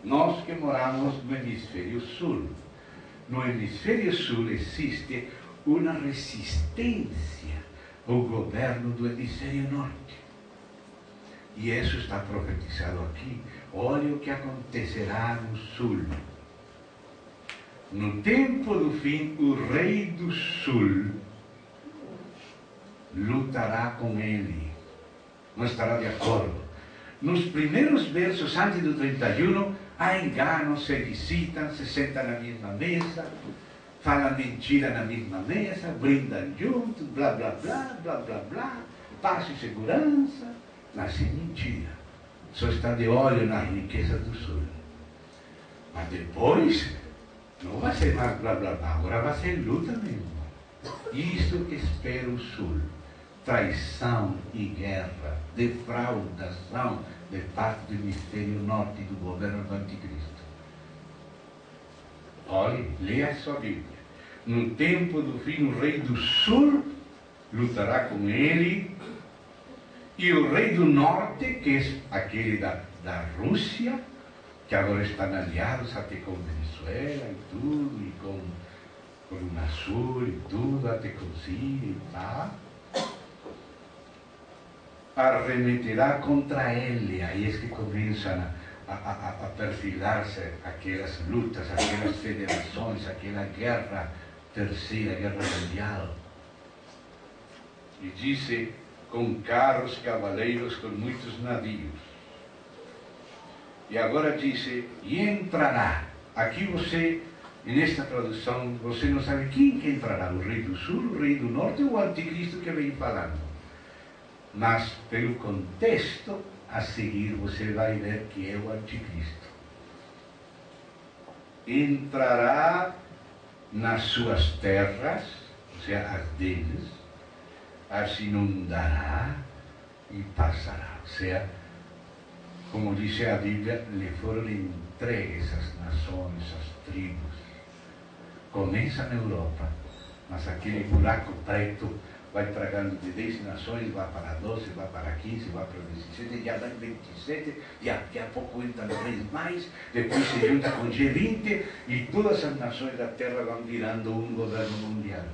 nós que moramos no hemisfério sul. No hemisfério sul existe uma resistência ao governo do hemisfério norte. E isso está profetizado aqui. Olha o que acontecerá no sul. No tempo do fim, o rei do sul lutará com ele. Não estará de acordo. Nos primeiros versos, antes do 31, há enganos, se visitam, se sentam na mesma mesa, falam mentira na mesma mesa, brindam juntos, blá, blá, blá, blá, blá, blá, paz e segurança. Mas é mentira. Só está de olho nas riquezas do sul. Mas depois, não vai ser mais blá, blá, blá, agora vai ser luta mesmo. Isso que espera o sul. Traição e guerra, defraudação de parte do hemisfério norte do governo do anticristo. Olhe, leia a sua Bíblia. No tempo do fim, o rei do sul lutará com ele, e o rei do norte, que é aquele da Rússia, que agora estão aliados até com Venezuela e tudo, e com o Unasur e tudo, até com Síria e tal, arremeterá contra ele. Aí é que começam a perfilar-se aquelas lutas, aquelas federações, aquela guerra terceira, guerra mundial. E diz: com carros, cavaleiros, com muitos navios. E agora diz: e entrará. Aqui você, nesta tradução, você não sabe quem que entrará, o rei do sul, o rei do norte ou o anticristo que vem falando. mas pelo contexto a seguir você vai ver que é o anticristo. Entrará nas suas terras, ou seja, as deles, as inundará e passará. Ou seja, como diz a Bíblia, lhe foram entregues as nações, as tribos. Começa na Europa, mas aquele buraco preto vai tragando de 10 nações, vai para 12, vai para 15, vai para 17, já vai 27, e daqui a pouco entra 3 mais, depois se junta com G20 e todas as nações da Terra vão virando um governo mundial.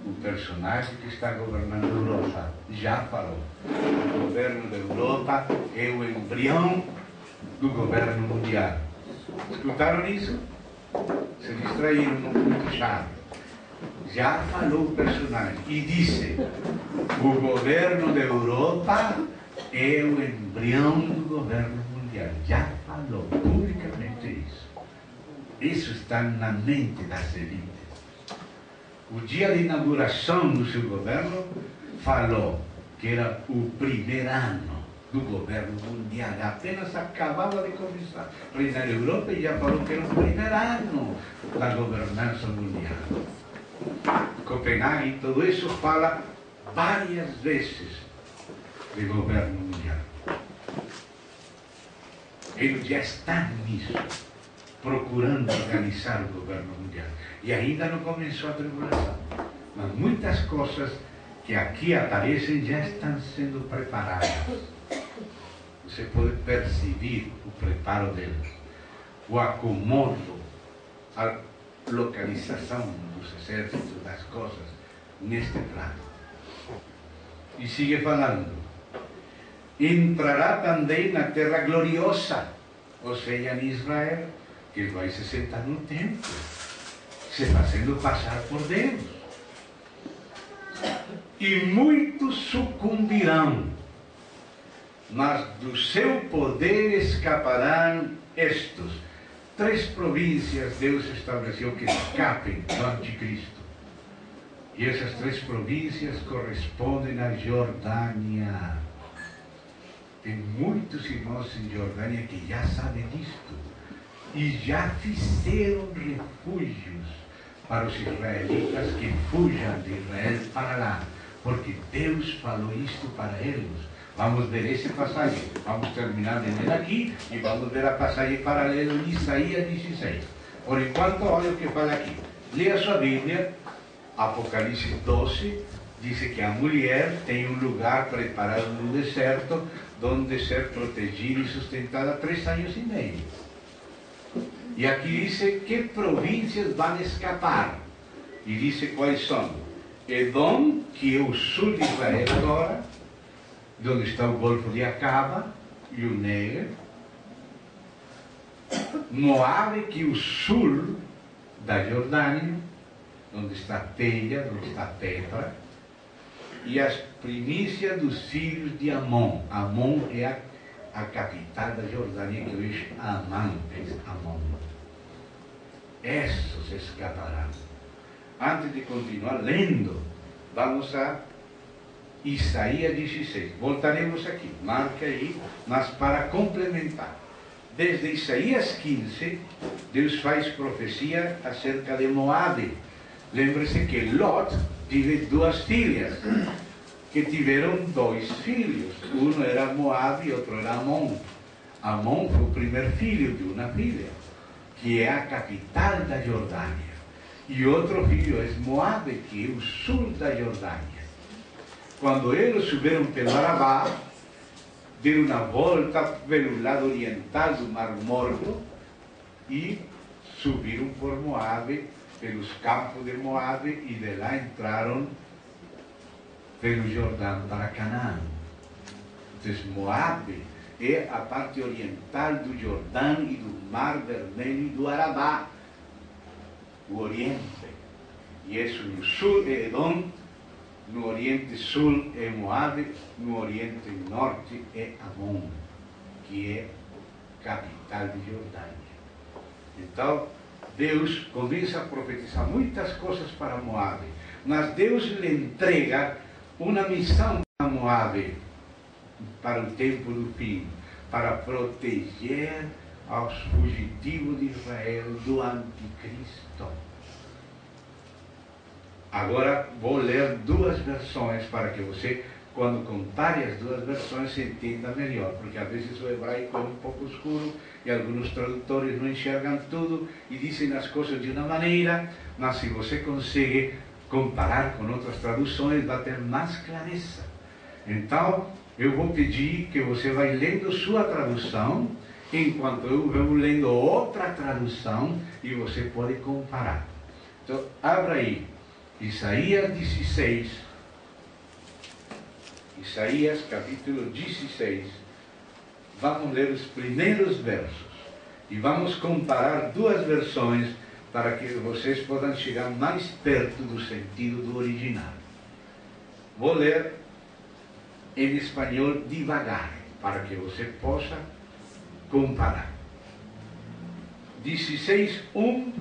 O personagem que está governando a Europa já falou. O governo da Europa é o embrião do governo mundial. Escutaram isso? Se distraíram no ponto-chave. Já falou o personagem e disse: o governo da Europa é o embrião do governo mundial. Já falou publicamente isso. Isso está na mente das elites. O dia de inauguração do seu governo falou que era o primeiro ano do governo mundial. Apenas acabava de começar a reinar a Europa e já falou que era o primeiro ano da governança mundial. Copenhague, tudo isso fala várias vezes de governo mundial. Eles já estão nisso, procurando organizar o governo mundial. E ainda não começou a tribulação. Mas muitas coisas que aqui aparecem já estão sendo preparadas. Você pode perceber o preparo deles, o acomodo, a localização dos exércitos, das coisas, neste plano. E sigue falando. Entrará também na terra gloriosa, ou seja, em Israel, que ele vai se sentar no templo, se fazendo passar por Deus. E muitos sucumbirão, mas do seu poder escaparão estes. 3 províncias Deus estabeleceu que escapem do anticristo. E essas 3 províncias correspondem à Jordânia. Tem muitos irmãos em Jordânia que já sabem disto. E já fizeram refúgios para os israelitas que fujam de Israel para lá. Porque Deus falou isto para eles. Vamos ver essa passagem. Vamos terminar de ler aqui e vamos ver a passagem paralela de Isaías 16. Por enquanto, olha o que fala aqui. Leia a sua Bíblia, Apocalipse 12, diz que a mulher tem um lugar preparado no deserto, onde ser protegida e sustentada 3 anos e meio. E aqui diz que províncias vão escapar. E diz quais são. Edom, que é o sul de Israel agora, onde está o Golfo de Acaba e o Negev. Moabe, que é o sul da Jordânia, onde está Telha, onde está Petra. E as primícias dos filhos de Amon. Amon é a capital da Jordânia, que hoje Amã é Amon. Esses escaparão. Antes de continuar lendo, vamos a Isaías 16. Voltaremos aqui, marca aí, mas para complementar. Desde Isaías 15, Deus faz profecia acerca de Moabe. Lembre-se que Lot teve 2 filhas, que tiveram 2 filhos. Um era Moabe e outro era Amon. Amon foi o primeiro filho de uma filha, que é a capital da Jordânia. E outro filho é Moabe, que é o sul da Jordânia. Quando eles subiram pelo Arabá, deram uma volta pelo lado oriental do Mar Morto e subiram por Moabe, pelos campos de Moabe, e de lá entraram pelo Jordão para Canaã. Então, Moabe é a parte oriental do Jordão e do Mar Vermelho e do Arabá, o Oriente. E isso no sul é Edom, no Oriente Sul é Moabe, no Oriente Norte é Amon, que é capital de Jordânia. Então, Deus começa a profetizar muitas coisas para Moabe, Mas Deus lhe entrega uma missão a Moabe para o tempo do fim, para proteger aos fugitivos de Israel do anticristo. Agora vou ler duas versões para que você, quando compare as duas versões, se entenda melhor, porque às vezes o hebraico é um pouco escuro e alguns tradutores não enxergam tudo e dizem as coisas de uma maneira, mas se você consegue comparar com outras traduções, vai ter mais clareza. Então, eu vou pedir que você vá lendo sua tradução, enquanto eu vou lendo outra tradução e você pode comparar. Então, abra aí, Isaías 16, Isaías capítulo 16, vamos ler os primeiros versos e vamos comparar duas versões para que vocês possam chegar mais perto do sentido do original. Vou ler em espanhol devagar, para que você possa comparar. 16, 1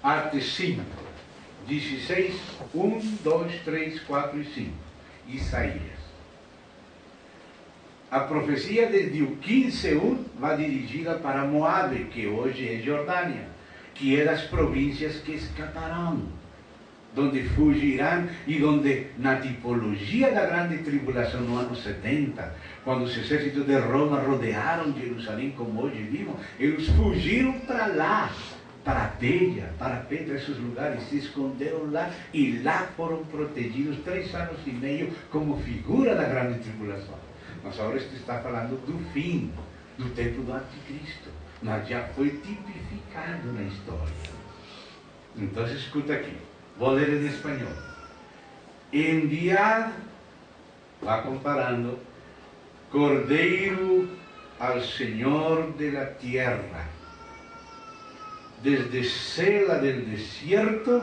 até 5. 16, 1, 2, 3, 4 e 5. Isaías. A profecia desde o 15:1 vai dirigida para Moabe, que hoje é Jordânia, que é das províncias que escaparão, onde fugirão e onde, na tipologia da grande tribulação no ano 70, quando os exércitos de Roma rodearam Jerusalém, como hoje vimos, eles fugiram para lá, para Petra, esses lugares, se esconderam lá e lá foram protegidos 3 anos e meio como figura da grande tribulação. Mas agora está falando do fim, do tempo do anticristo, mas já foi tipificado na história. Então, escuta aqui, vou ler em espanhol. Enviad, va comparando, Cordeiro al Señor de la tierra, desde Sela del desierto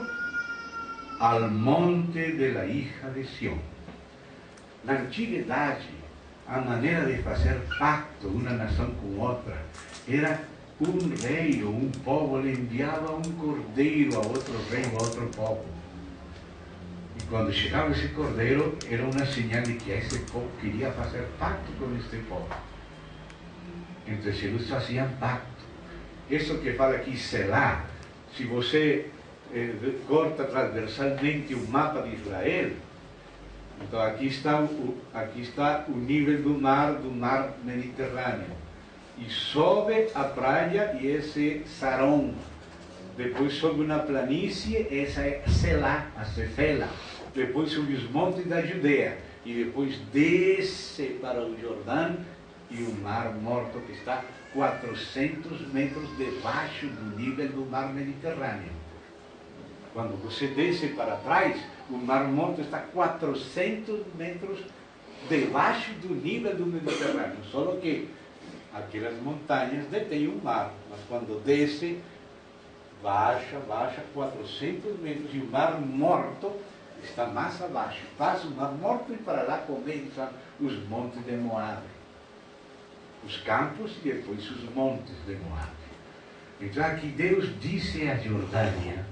al monte de la hija de Sión. Na antiguidade, a maneira de fazer pacto uma nação com outra era um rei ou um povo lhe enviava um cordeiro a outro rei ou a outro povo. E quando chegava esse cordeiro, era uma señal de que esse povo queria fazer pacto com este povo. Então eles faziam pacto. Isso que fala aqui, Selá, se você corta transversalmente o mapa de Israel, então aqui está o nível do mar Mediterrâneo. E sobe a praia e esse Saron. Depois sobe uma planície, essa é Selá, a Cefela. Depois sobe os montes da Judeia. E depois desce para o Jordão e o Mar Morto, que está 400 metros debaixo do nível do mar Mediterrâneo. Quando você desce para trás, o Mar Morto está 400 metros debaixo do nível do Mediterrâneo. Só que aquelas montanhas detêm o mar, mas quando desce, baixa 400 metros e o Mar Morto está mais abaixo. Passa o Mar Morto e para lá começam os montes de Moabe. Os campos e depois os montes de Moabe. Então aqui Deus disse a Jordânia: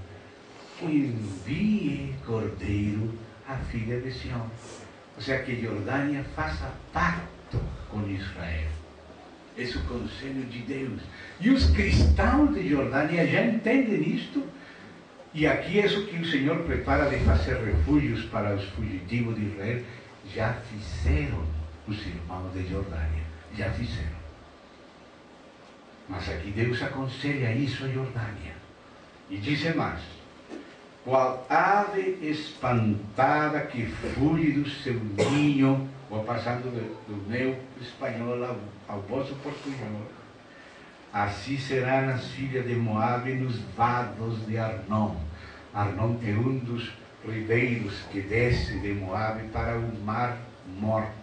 envie cordeiro à filha de Sião. Ou seja, que Jordânia faça pacto com Israel. Esse é o conselho de Deus. E os cristãos de Jordânia já entendem isto. E aqui é o que o Senhor prepara de fazer refúgios para os fugitivos de Israel. Já fizeram os irmãos de Jordânia. Já fizeram. Mas aqui Deus aconselha isso a Jordânia. E diz mais: qual ave espantada que fuge do seu ninho, vou passando do meu espanhol ao vosso portunhol, assim serão as filhas de Moabe nos vados de Arnon. Arnon é um dos ribeiros que desce de Moabe para o Mar Morto.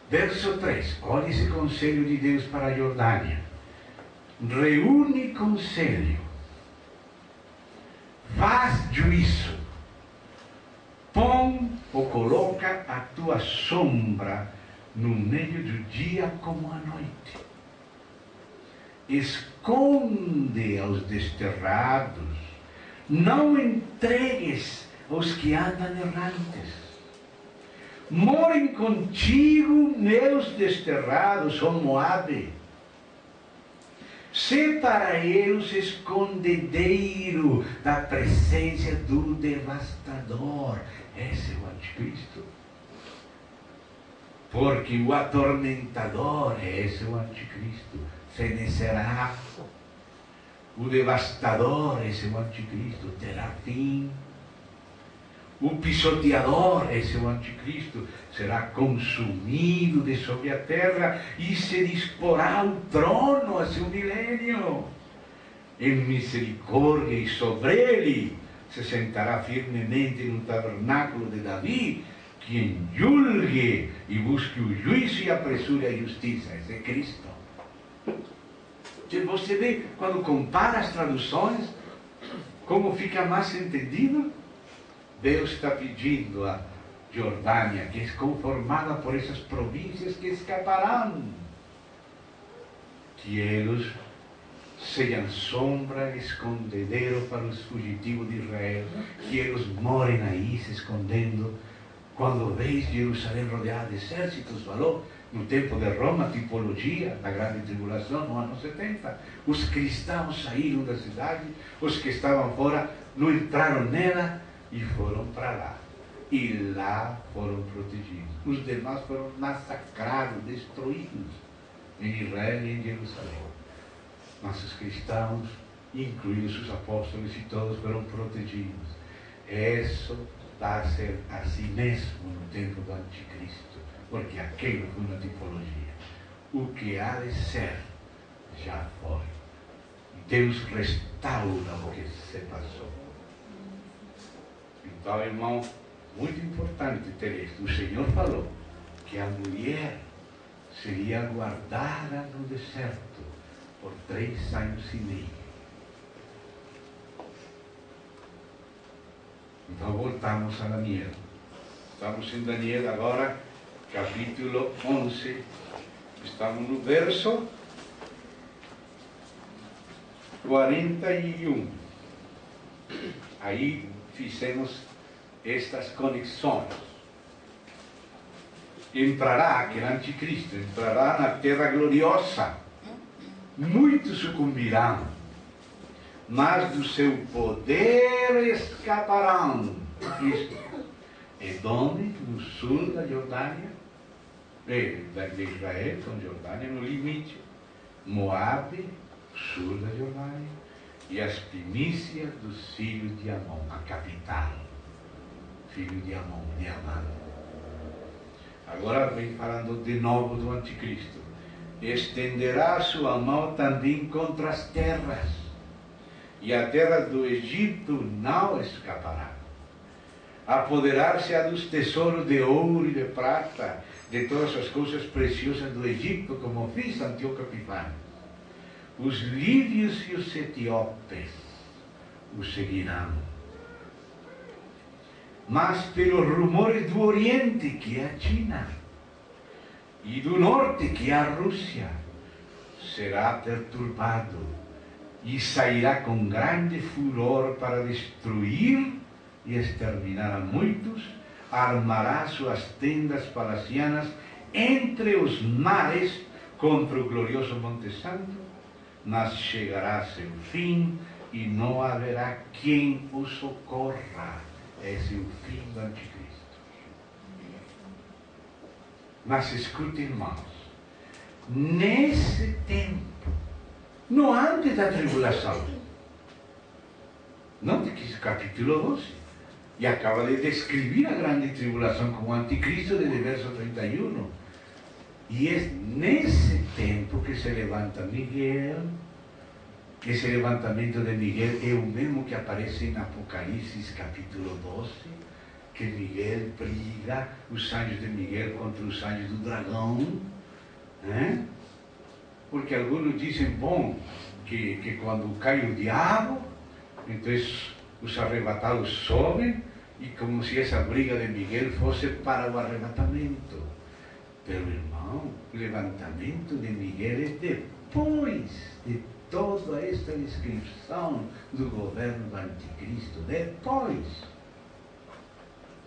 Verso 3, olha esse conselho de Deus para a Jordânia. Reúne conselho, faz juízo, põe ou coloca a tua sombra no meio do dia como à noite. Esconde aos desterrados, Não entregues aos que andam errantes. Morem contigo meus desterrados, ó Moabe. Sê para eles escondedeiro da presença do devastador. Esse é o anticristo. Porque o atormentador, esse é o anticristo, fenecerá. O devastador, esse é o anticristo, terá fim. O pisoteador, esse é o anticristo, será consumido de sobre a terra e se disporá ao trono a seu milênio. Em misericórdia e sobre ele se sentará firmemente no tabernáculo de Davi, quem julgue e busque o juízo e apressure a justiça. Esse é Cristo. Você vê, quando compara as traduções, como fica mais entendido? Deus está pedindo a Jordânia, que é conformada por essas províncias que escaparão, que eles sejam sombra, escondedero para os fugitivos de Israel, que eles morem aí se escondendo. Quando veis Jerusalém rodeada de exércitos, falou no tempo de Roma, tipologia da grande tribulação, no ano 70, os cristãos saíram da cidade, os que estavam fora não entraram nela, e foram para lá. E lá foram protegidos. Os demais foram massacrados, destruídos em Israel e em Jerusalém. Mas os cristãos, incluídos os apóstolos e todos, foram protegidos. Isso vai ser assim mesmo no tempo do anticristo, porque aquilo foi uma tipologia. O que há de ser já foi. Deus restaura o que se passou. Então, irmão, muito importante ter isso. O Senhor falou que a mulher seria guardada no deserto por 3 anos e meio. Então voltamos a Daniel. Estamos em Daniel agora, capítulo 11. Estamos no verso 41. Aí fizemos estas conexões. Entrará aquele anticristo, entrará na terra gloriosa. Muitos sucumbirão, mas do seu poder escaparão. Isto, Edom, no sul da Jordânia, de Israel com Jordânia no limite, Moabe, sul da Jordânia, e as primícias dos filhos de Amon, a capital, filho de Amon, de Amon. Agora vem falando de novo do anticristo. Estenderá sua mão também contra as terras, e a terra do Egito não escapará. Apoderar-se-á dos tesouros de ouro e de prata, de todas as coisas preciosas do Egito, como fez Antíoco Epifânio. Os líbios e os etíopes o seguirão. Mas pelos rumores do Oriente, que é a China, e do Norte, que é a Rússia, será perturbado e sairá com grande furor para destruir e exterminar a muitos, armará suas tendas palacianas entre os mares contra o glorioso Monte Santo, mas chegará a seu fim e não haverá quem o socorra. Esse é o fim do anticristo. Mas escute, irmãos, nesse tempo, não antes da tribulação, não de capítulo 12, e acaba de descrever a grande tribulação como anticristo desde verso 31. E é nesse tempo que se levanta Miguel. Esse levantamento de Miguel é o mesmo que aparece em Apocalipse capítulo 12, que Miguel briga, os anjos de Miguel contra os anjos do dragão, né? Porque alguns dizem, bom, que quando cai o diabo, então os arrebatados sobem, e como se essa briga de Miguel fosse para o arrebatamento. Pero, irmão, o levantamento de Miguel é depois de toda essa esta descrição do governo do anticristo. Depois,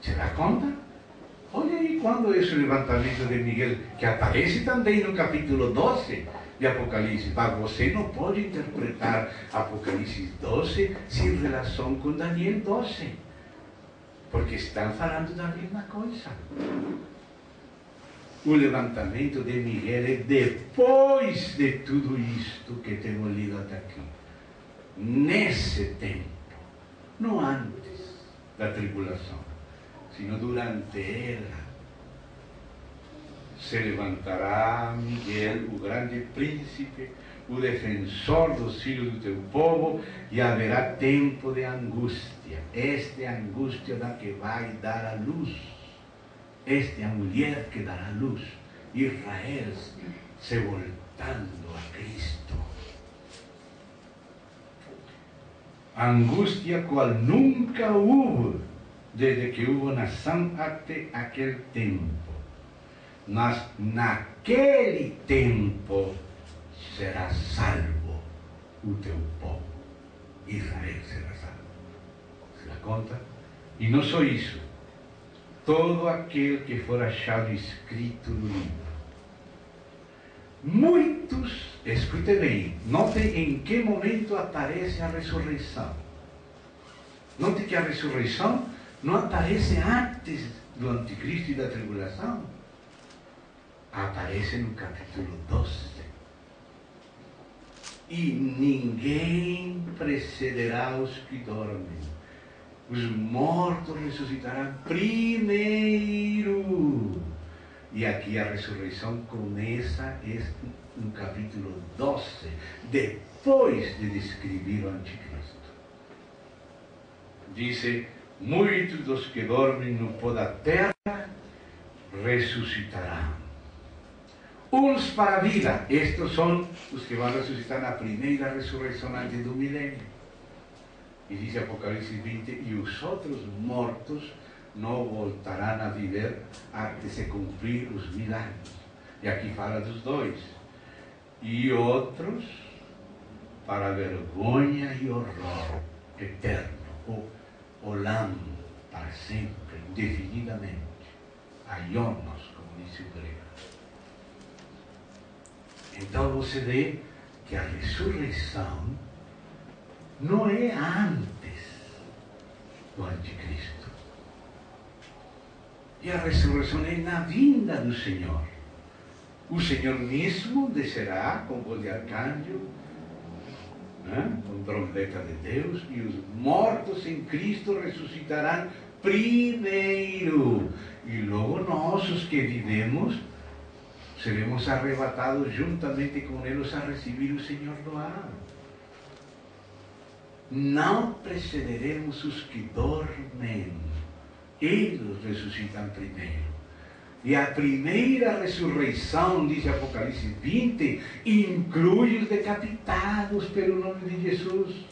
se dá conta? Olha aí quando esse levantamento de Miguel, que aparece também no capítulo 12 de Apocalipse. Mas você não pode interpretar Apocalipse 12 sem relação com Daniel 12. Porque estão falando da mesma coisa. O levantamento de Miguel é depois de tudo isto que temos lido até aqui. Nesse tempo, não antes da tribulação, sino durante ela. Se levantará Miguel, o grande príncipe, o defensor dos filhos do teu povo, e haverá tempo de angústia. Esta é a angústia da que vai dar a luz. Esta é a mulher que dará a luz. Israel se voltando a Cristo. Angústia qual nunca houve, desde que houve nação até aquele tempo. Mas naquele tempo será salvo o teu povo. Israel será salvo. Se dá conta? E não só isso. Todo aquele que for achado escrito no livro. Muitos, escute bem, note em que momento aparece a ressurreição. Note que a ressurreição não aparece antes do anticristo e da tribulação. Aparece no capítulo 12. E ninguém precederá os que dormem. Os mortos ressuscitarão primeiro. E aqui a ressurreição começa no capítulo 12, depois de descrever o anticristo. Diz: muitos dos que dormem no pó da terra ressuscitarão. Uns para a vida. Estes são os que vão ressuscitar na primeira ressurreição antes do milênio. E diz Apocalipse 20, e os outros mortos não voltarão a viver até se cumprir os 1000 anos. E aqui fala dos dois. E outros para vergonha e horror eterno, o lamo para sempre, indefinidamente. Aiomos, como disse o grego. Então você vê que a ressurreição não é antes do anticristo. E a ressurreição é na vinda do Senhor. O Senhor mesmo descerá com voz de arcanjo, com trombeta de Deus, e os mortos em Cristo ressuscitarão primeiro. E logo nós, os que vivemos, seremos arrebatados juntamente com eles a receber o Senhor no ar. Não precederemos os que dormem. Eles ressuscitam primeiro. E a primeira ressurreição, diz Apocalipse 20, inclui os decapitados pelo nome de Jesus.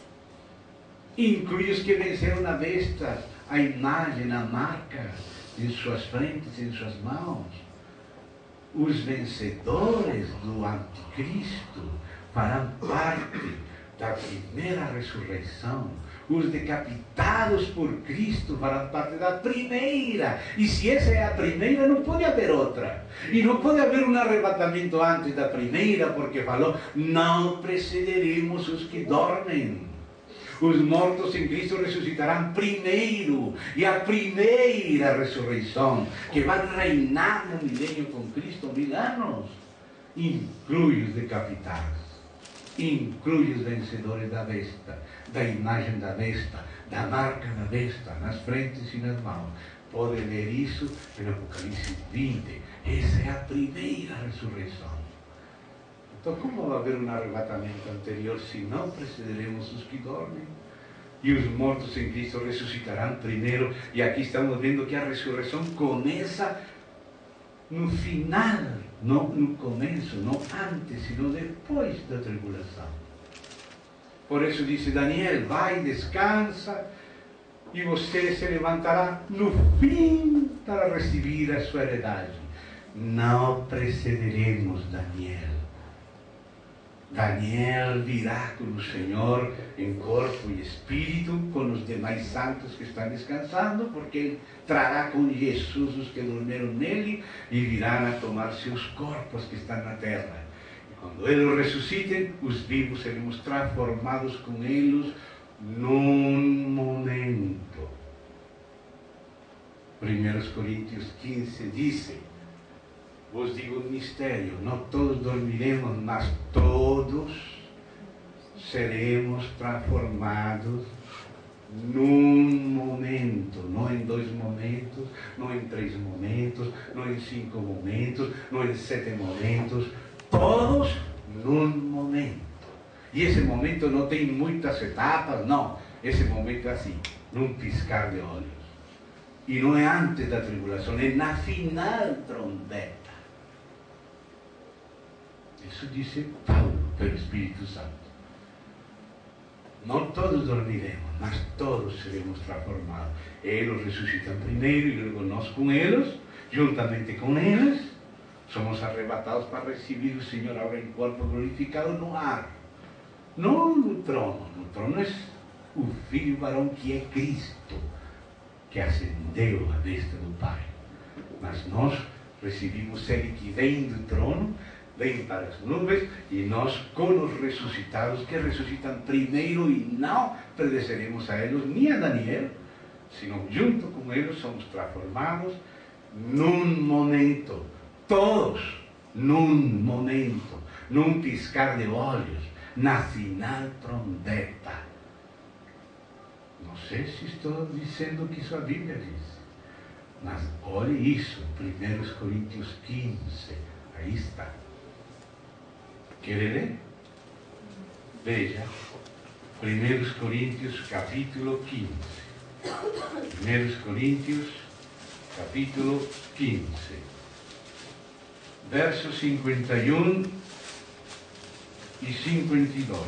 Inclui os que venceram na besta, a imagem, a marca em suas frentes, em suas mãos. Os vencedores do anticristo farão parte da primeira ressurreição. Os decapitados por Cristo farão parte da primeira. E se essa é a primeira, não pode haver outra. E não pode haver um arrebatamento antes da primeira, porque falou, não precederemos os que dormem. Os mortos em Cristo ressuscitarão primeiro. E a primeira ressurreição, que vai reinar no milênio com Cristo 1000 anos, inclui os decapitados. Inclui os vencedores da besta, da imagem da besta, da marca da besta, nas frentes e nas mãos. Pode ler isso em Apocalipse 20. Essa é a primeira ressurreição. Então, como vai haver um arrebatamento anterior se não precederemos os que dormem? E os mortos em Cristo ressuscitarão primeiro. E aqui estamos vendo que a ressurreição começa no final, não no começo, não antes, sino depois da tribulação. Por isso disse Daniel, vai, descansa, e você se levantará no fim para receber a sua heredade. Não precederemos Daniel. Daniel virá com o Senhor em corpo e espírito, com os demais santos que estão descansando, porque Ele trará com Jesus os que dormiram nele e virão a tomar seus corpos que estão na terra. E quando eles ressuscitem, os vivos seremos transformados com eles num momento. 1 Coríntios 15 diz: vos digo um mistério, não todos dormiremos, mas todos seremos transformados num momento, não em 2 momentos, não em 3 momentos, não em 5 momentos, não em 7 momentos, todos num momento. E esse momento não tem muitas etapas, não. Esse momento é assim, num piscar de olhos. E não é antes da tribulação, é na final trombeta. Isso disse Paulo, pelo Espírito Santo. Não todos dormiremos, mas todos seremos transformados. Eles ressuscitam primeiro e logo nós com eles, juntamente com eles, somos arrebatados para receber o Senhor agora em corpo glorificado no ar. Não no trono. No trono é o Filho varão que é Cristo, que ascendeu à destra do Pai. Mas nós recebemos Ele que vem do trono, vem para as nuvens, e nós com os ressuscitados, que ressuscitam primeiro, e não pertenceremos a eles, nem a Daniel, senão junto com eles somos transformados num momento, todos num momento, num piscar de olhos, na final trombeta. Não sei se estou dizendo o que sua Bíblia diz, mas olhe isso, 1 Coríntios 15, aí está. Quer ler? Veja, 1 Coríntios capítulo 15. 1 Coríntios capítulo 15, versos 51 e 52.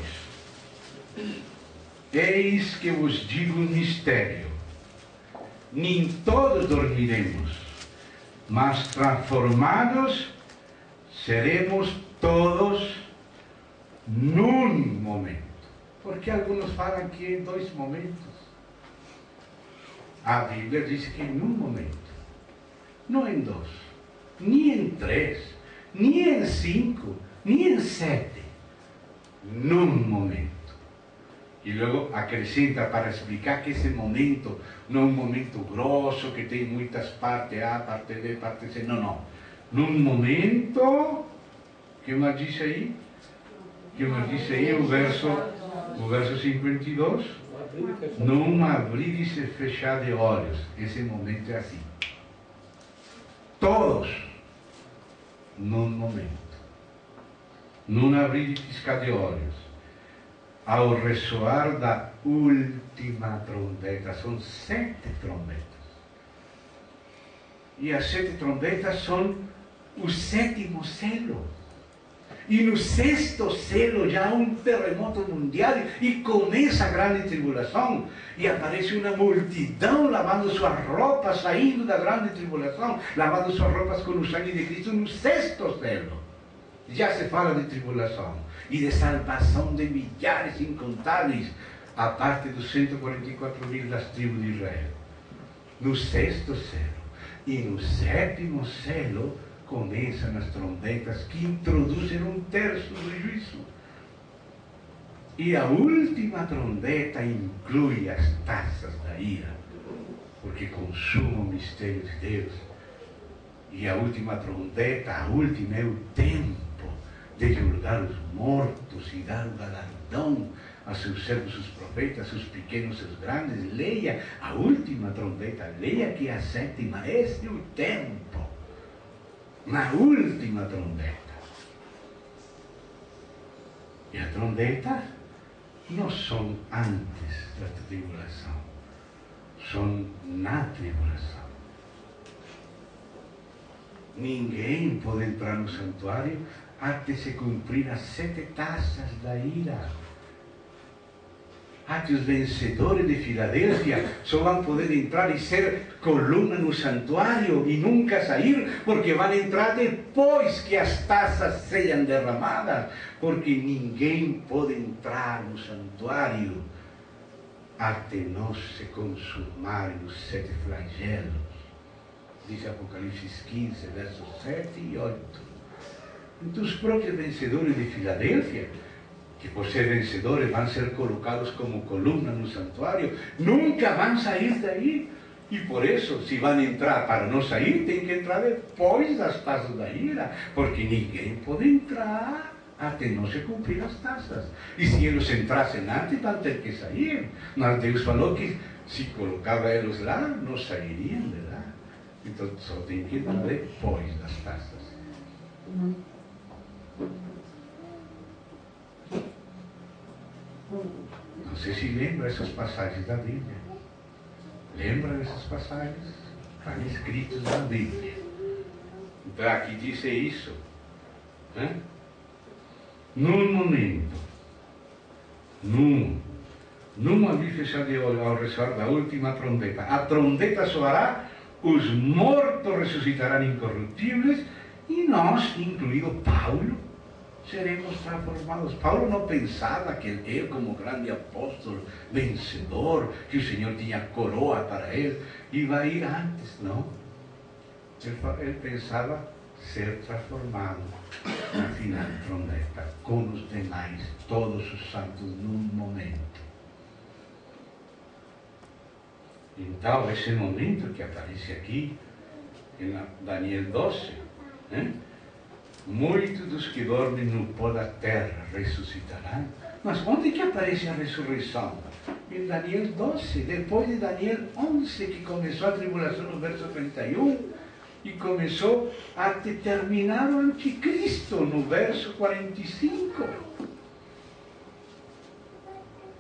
Eis que vos digo um mistério: nem todos dormiremos, mas transformados seremos todos num momento. Porque alguns falam que em 2 momentos. A Bíblia diz que em um momento, não em 2, nem em 3, nem em 5, nem em 7, num momento. E logo acrescenta para explicar que esse momento não é um momento grosso, que tem muitas partes A, parte B, parte C, não. Num momento, que mais diz aí? Que mais diz aí o verso 52? Num abrir e se fechar de olhos. Esse momento é assim. Todos num momento. Num abrir e piscar de olhos. Ao ressoar da última trombeta. São 7 trombetas. E as 7 trombetas são o 7º selo. E no 6º selo já há um terremoto mundial e começa a grande tribulação. E aparece uma multidão lavando suas roupas, saindo da grande tribulação, lavando suas roupas com o sangue de Cristo no 6º selo. Já se fala de tribulação e de salvação de milhares incontáveis, a parte dos 144.000 das tribos de Israel. No 6º selo. E no 7º selo começam as trombetas que introduzem 1/3 do juízo. E a última trombeta inclui as taças da ira, porque consuma o mistério de Deus. E a última trombeta, a última, é o tempo de julgar os mortos e dar o galardão a seus servos, os profetas, seus pequenos, seus grandes. Leia a última trombeta, leia que a 7ª, este é o tempo. Na última trombeta. E a trombeta não são antes da tribulação, são na tribulação. Ninguém pode entrar no santuário até se cumprir as 7 taças da ira. que os vencedores de Filadélfia só vão poder entrar e ser coluna no santuário e nunca sair, porque vão entrar depois que as taças sejam derramadas, porque ninguém pode entrar no santuário até não se consumarem os 7 flagelos. Diz Apocalipse 15, versos 7 e 8. Então os próprios vencedores de Filadélfia, que por ser vencedores vão ser colocados como coluna no santuário, nunca vão sair daí. E por isso, se vão entrar para não sair, tem que entrar depois das taças da ira, porque ninguém pode entrar até não se cumprir as taças. E se eles entrassem antes, vão ter que sair. Mas Deus falou que se colocava eles lá, não sairiam de lá. Então só tem que entrar depois das taças. Não sei se lembra essas passagens da Bíblia. Lembra dessas passagens? Estão escritas na Bíblia. Então aqui diz isso. Né? Num momento, numa fechar de olho ao ressoar da última trombeta, a trombeta soará, os mortos ressuscitarão incorruptíveis e nós, incluído Paulo, seremos transformados. Paulo não pensava que ele, como grande apóstolo, vencedor, que o Senhor tinha coroa para ele, ia ir antes, não. Ele pensava ser transformado na final trombeta, com os demais, todos os santos, num momento. Então, esse momento que aparece aqui, em Daniel 12, né? Muitos dos que dormem no pó da terra ressuscitarão. Mas onde que aparece a ressurreição? Em Daniel 12, depois de Daniel 11, que começou a tribulação no verso 31, e começou a determinar o anticristo no verso 45.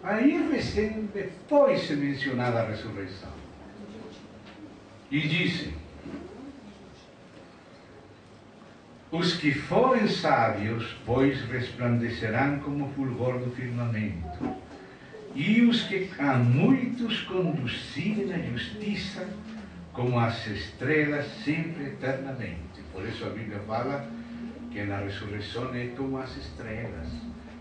Aí recém depois se mencionada a ressurreição. E dizem: os que forem sábios, pois resplandecerão como fulgor do firmamento, e os que a muitos conduzirem na justiça, como as estrelas sempre eternamente. Por isso a Bíblia fala que na ressurreição é como as estrelas.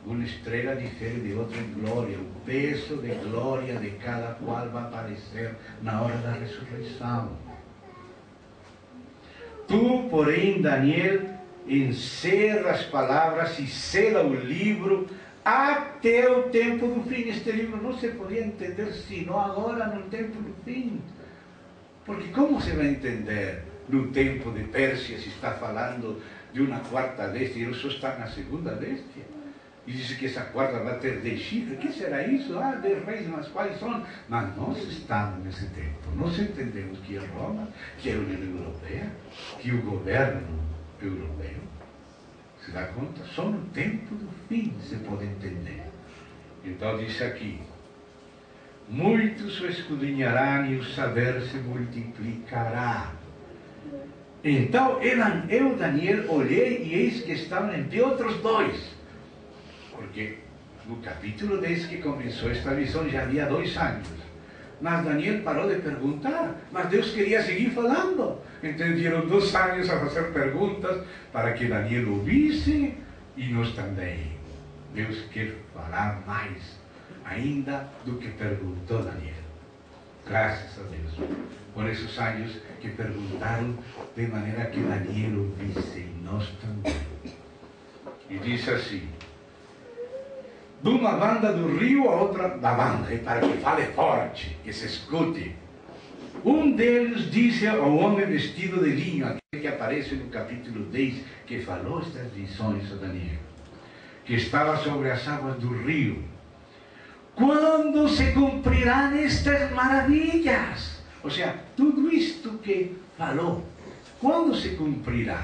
Uma estrela difere de outra em glória. O peso de glória de cada qual vai aparecer na hora da ressurreição. Tu, porém, Daniel, encerra as palavras e sela o livro até o tempo do fim. Este livro não se podia entender senão agora, no tempo do fim. Porque como se vai entender no tempo de Pérsia, se está falando de uma quarta bestia, e eles só estão na segunda bestia? E diz que essa quarta vai ter 10 chifres. O que será isso? 10 reis, mas quais são? Mas nós estamos nesse tempo. Nós entendemos que é Roma, que é a União Europeia, que o governo europeu, se dá conta? Só no tempo do fim se pode entender. Então diz aqui: muitos o escudrinharão e o saber se multiplicará. Então eu, Daniel, olhei e eis que estavam em pé outros 2. Porque no capítulo 10 que começou esta visão já havia 2 anos. Mas Daniel parou de perguntar, mas Deus queria seguir falando. Então deram 2 anos a fazer perguntas para que Daniel ouvisse e nós também. Deus quer falar mais ainda do que perguntou Daniel. Graças a Deus por esses anos que perguntaram, de maneira que Daniel ouvisse e nós também. E diz assim: de uma banda do rio a outra da banda, para que fale forte, que se escute. Um deles disse ao homem vestido de linho, aquele que aparece no capítulo 10, que falou estas visões a Daniel, que estava sobre as águas do rio: quando se cumprirão estas maravilhas? Ou seja, tudo isto que falou, quando se cumprirá?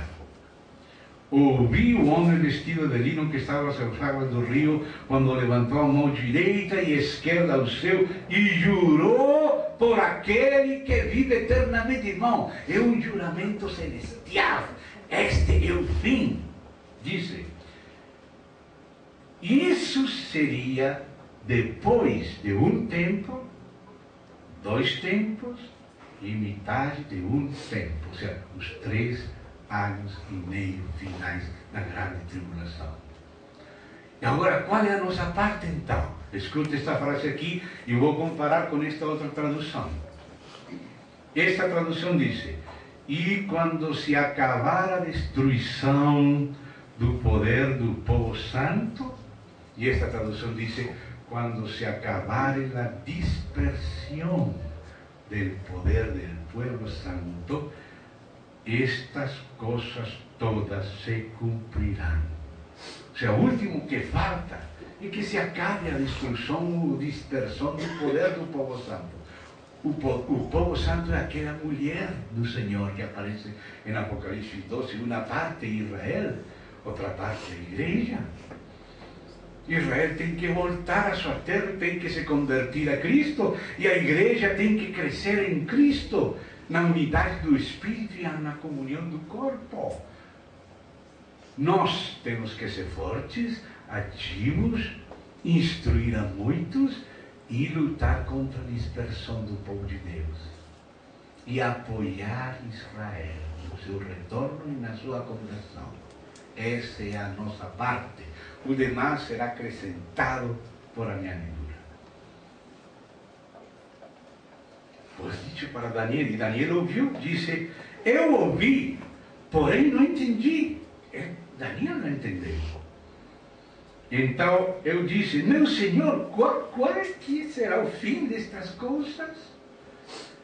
Ouvi o homem vestido de lino que estava sobre as águas do rio, quando levantou a mão direita e esquerda ao céu e jurou por aquele que vive eternamente. Irmão, é um juramento celestial. Este é o fim, diz. Isso seria depois de um tempo, 2 tempos e metade de um tempo, ou seja, os 3 anos e meio finais da grande tribulação. E agora, qual é a nossa parte então? Escute esta frase aqui e eu vou comparar com esta outra tradução. Esta tradução diz: e quando se acabar a destruição do poder do povo santo, e esta tradução diz: quando se acabar a dispersão do poder do pueblo santo, estas coisas todas se cumprirão. O sea, o último que falta é que se acabe a destruição ou dispersão do poder do povo santo. O povo santo é aquela mulher do Senhor que aparece em Apocalipse 12, uma parte Israel, outra parte a igreja. Israel tem que voltar a sua terra, tem que se convertir a Cristo, e a igreja tem que crescer em Cristo, na unidade do Espírito e na comunhão do corpo. Nós temos que ser fortes, ativos, instruir a muitos e lutar contra a dispersão do povo de Deus. E apoiar Israel no seu retorno e na sua conversão. Essa é a nossa parte. O demais será acrescentado por añadidura. Pois disse para Daniel, e Daniel ouviu, disse: eu ouvi, porém não entendi. Daniel não entendeu. Então eu disse: meu Senhor, qual é que será o fim destas coisas?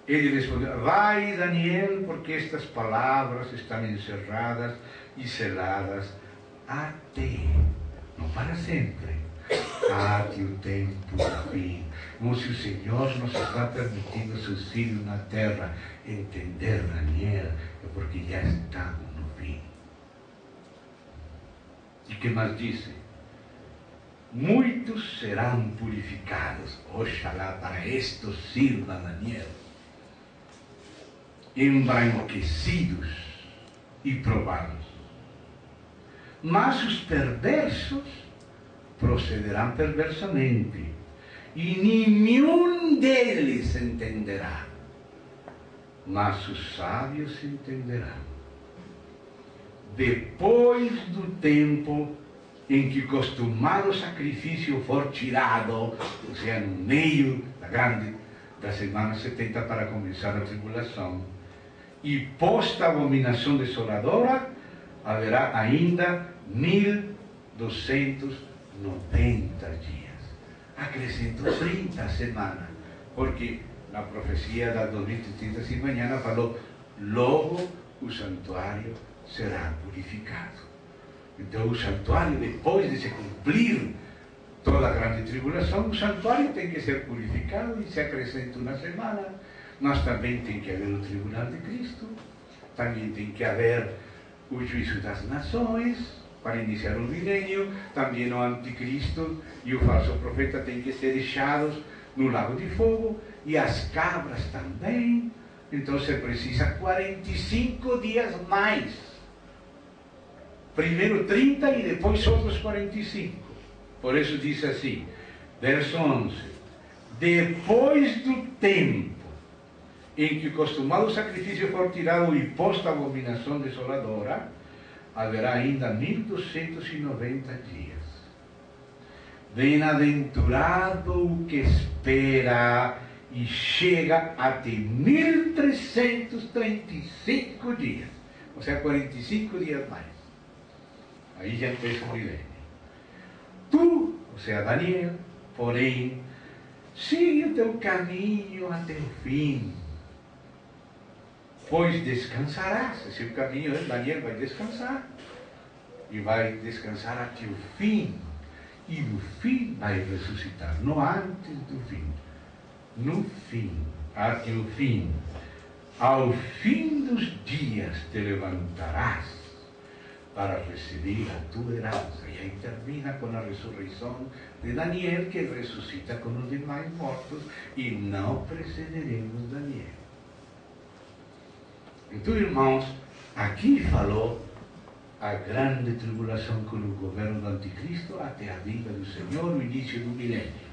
Ele respondeu: vai, Daniel, porque estas palavras estão encerradas e seladas até, não para sempre, até o tempo do fim. Como se o Senhor nos está permitindo seus filhos na terra entender, Daniel, é porque já estamos no fim. E que mais disse? Muitos serão purificados. Oxalá para isto sirva, Daniel. Embranquecidos e provados. Mas os perversos procederão perversamente, e nenhum deles entenderá. Mas os sábios entenderão. Depois do tempo em que o costumado sacrifício for tirado, ou seja, no meio da semana 70 para começar a tribulação, e posta a abominação desoladora, haverá ainda 1290 dias. Acrescentou 30 semanas, porque na profecia da 2030 e manhã falou: logo o santuário será purificado. Então o santuário, depois de se cumprir toda a grande tribulação, o santuário tem que ser purificado e se acrescenta uma semana. Nós também tem que haver o tribunal de Cristo, também tem que haver o juízo das nações para iniciar o milênio, também o anticristo e o falso profeta têm que ser deixados no lago de fogo, e as cabras também. Então se precisa 45 dias mais. Primeiro 30 e depois outros 45. Por isso diz assim, verso 11: depois do tempo em que o costumado sacrifício for tirado e posta a abominação desoladora, haverá ainda 1290 dias. Bem-aventurado o que espera e chega até 1335 dias, ou seja, 45 dias mais. Aí já empieza o milênio. Tu, ou seja, Daniel, porém, sigue o teu caminho até o fim, pois descansarás. Esse é o caminho, Daniel vai descansar, e vai descansar até o fim, e no fim vai ressuscitar, não antes do fim, no fim, até o fim. Ao fim dos dias te levantarás para receber a tua herança. E aí termina com a ressurreição de Daniel, que ressuscita com os demais mortos, e não precederemos Daniel. Então, irmãos, aqui falou a grande tribulação com o governo do anticristo até a vinda do Senhor, o início do milênio.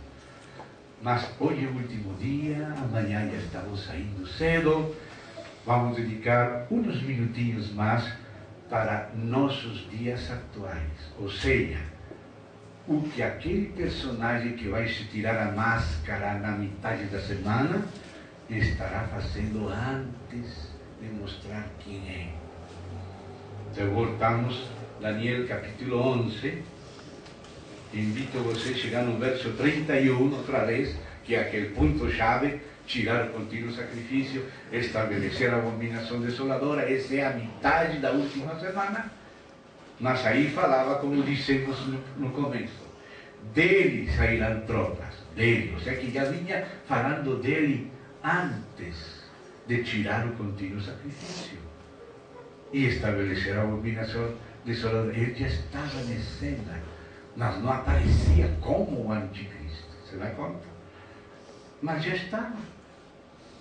mas hoje é o último dia, amanhã já estamos saindo cedo, vamos dedicar uns minutinhos mais para nossos dias atuais. Ou seja, o que aquele personagem que vai se tirar a máscara na metade da semana estará fazendo antes de mostrar quem é. Então voltamos, Daniel capítulo 11, invito você a chegar no verso 31 outra vez, que é aquele ponto-chave, tirar o contínuo sacrifício, estabelecer a abominação desoladora. Essa é a metade da última semana, mas aí falava, como dissemos no começo, dele sairão tropas, dele, ou seja, que já vinha falando dele antes de tirar o contínuo sacrifício e estabelecer a abominação desoladora. Ele já estava em cena, mas não aparecia como o anticristo, se dá conta? Mas já estava.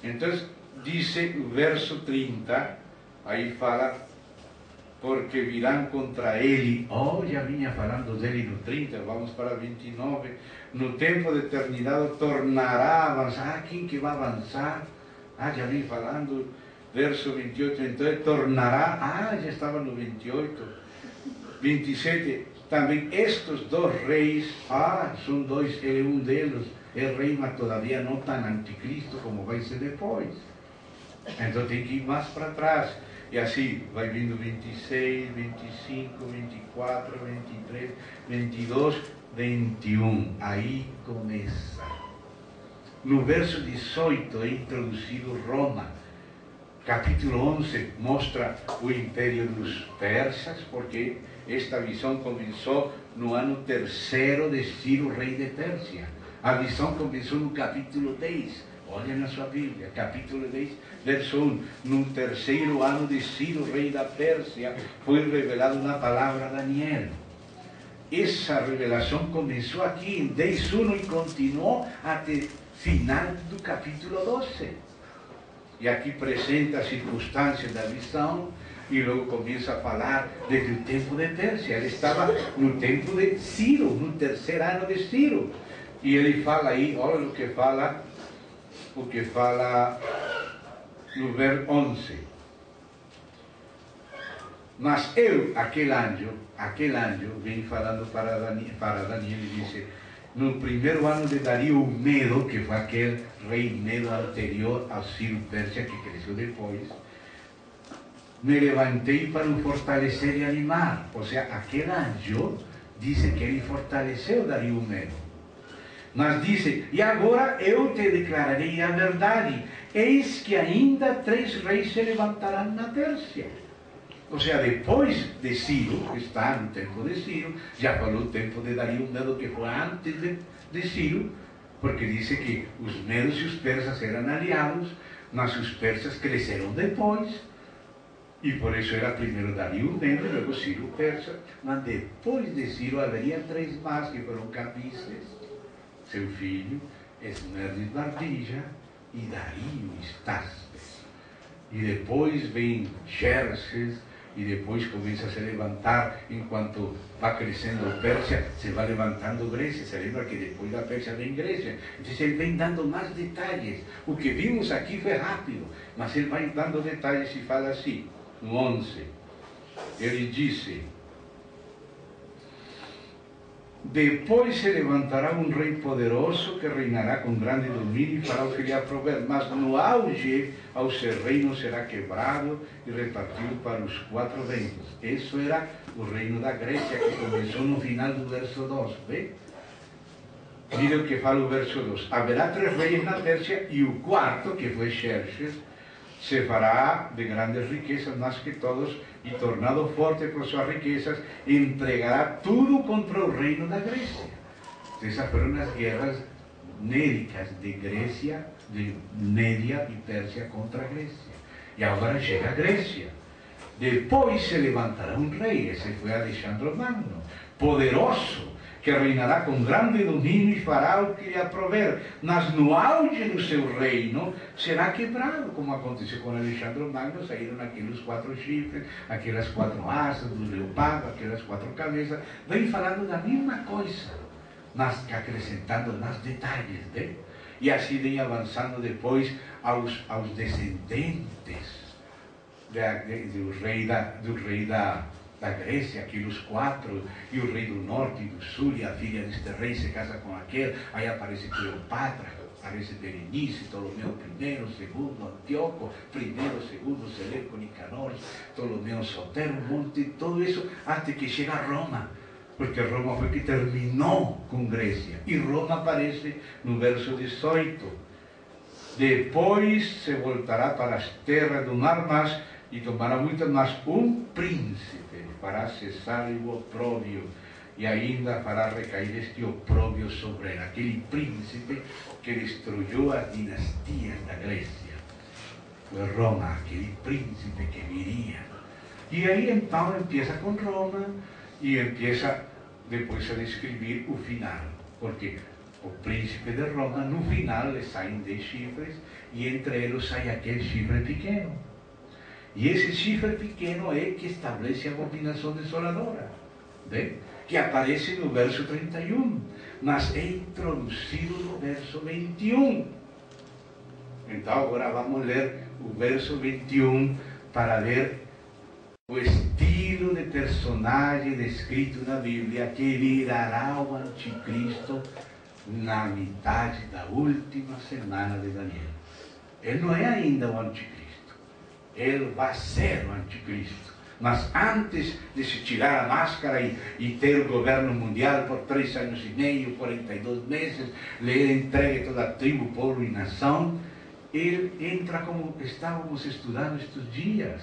Então, dice o verso 30, aí fala, porque virão contra ele, já vinha falando dele no 30, vamos para 29, no tempo determinado tornará a avançar. Quem que vai avançar? Já vim falando, verso 28, então tornará, já estava no 28, 27, também estes dois reis, são dois, ele um deles é rei, mas todavia não tão anticristo como vai ser depois. Então tem que ir mais para trás. E assim vai vindo 26, 25, 24, 23, 22, 21. Aí começa. No verso 18 é introduzido Roma. Capítulo 11 mostra o império dos persas, porque esta visão começou no ano 3º de Ciro, rei de Pérsia. A visão começou no capítulo 10. Olha na sua Bíblia, capítulo 10, verso 1. No 3º ano de Ciro, rei da Pérsia, foi revelado na palavra a Daniel. Essa revelação começou aqui em 10:1 e continuou até final do capítulo 12. E aqui apresenta as circunstâncias da visão e logo começa a falar desde o tempo de Pérsia. Ele estava no tempo de Ciro, no 3º ano de Ciro. E ele fala aí, olha o que fala no verso 11. Mas aquele anjo, vem falando para Daniel e disse, no primeiro ano de Dario o Medo, que foi aquele rei Medo anterior ao Ciro Pérsia, que cresceu depois, me levantei para o fortalecer e animar. Ou seja, aquele anjo disse que ele fortaleceu Dario o Medo. Mas disse, e agora eu te declararei a verdade, eis que ainda 3 reis se levantarão na Pérsia. Ou seja, depois de Ciro, que está no tempo de Ciro, já falou o tempo de Dario o Medo, que foi antes de Ciro, porque disse que os medos e os persas eram aliados, mas os persas cresceram depois, e por isso era primeiro Dario o Medo, logo Ciro o persa, mas depois de Ciro haveria 3 mais, que foram Cambises, seu filho, Esmerdes Bardija e Dario Estáspes. E depois vem Xerxes, e depois começa a se levantar, enquanto vai crescendo a Pérsia, se vai levantando Grécia. Se lembra que depois da Pérsia vem Grécia. Então ele vem dando mais detalhes. O que vimos aqui foi rápido, mas ele vai dando detalhes e fala assim, no 11. Ele disse, depois se levantará um rei poderoso que reinará com grande domínio e fará o que lhe aprouver, mas no auge ao seu reino será quebrado e repartido para os 4 ventos. Isso era o reino da Grécia, que começou no final do verso 2. Vê? Mira o que fala o verso 2. Haverá 3 reis na Pérsia e o quarto, que foi Xerxes, se fará de grandes riquezas mais que todos e tornado forte por suas riquezas, entregará tudo contra o reino da Grécia. Essas foram as guerras médicas de Grécia, de Média e Pérsia contra a Grécia. E agora chega a Grécia. Depois se levantará um rei, esse foi Alexandre Magno, poderoso, que reinará com grande domínio e fará o que lhe aprouver, mas no auge do seu reino será quebrado, como aconteceu com Alexandre Magno. Saíram aqueles 4 chifres, aquelas 4 asas do leopardo, aquelas 4 cabeças. Vem falando da mesma coisa. mas acrescentando nos detalhes, né? E assim vem avançando depois aos descendentes do rei da Grécia, aqueles quatro, e o rei do norte e do sul, e a filha deste rei se casa com aquele, aí aparece Cleopatra, aparece Berenice, Ptolomeu I, II, Antíoco, primeiro, segundo, Seleuco, Nicanor, Ptolomeu Sotero, um monte de tudo isso, até que chega a Roma, porque Roma foi que terminou com Grécia, e Roma aparece no verso 18, depois se voltará para as terras do mar, mas e tomará muito mais um príncipe para cessar o opróbrio e ainda fará recair este opróbrio sobre ele, aquele príncipe que destruiu as dinastias da Grécia, foi Roma, aquele príncipe que viria. E aí então empieza com Roma e empieza depois a descrever o final, porque o príncipe de Roma, no final, lhe saem 10 chifres e entre eles sai aquele chifre pequeno. E esse chifre pequeno é que estabelece a abominação desoladora, né? Que aparece no verso 31, mas é introduzido no verso 21. Então agora vamos ler o verso 21 para ver o estilo de personagem descrito na Bíblia que virará o anticristo na metade da última semana de Daniel. Ele não é ainda o anticristo. Ele vai ser o anticristo. Mas antes de se tirar a máscara e ter o governo mundial por 3 anos e meio, 42 meses, lhe entregue toda a tribo, povo e nação, ele entra como estávamos estudando estes dias.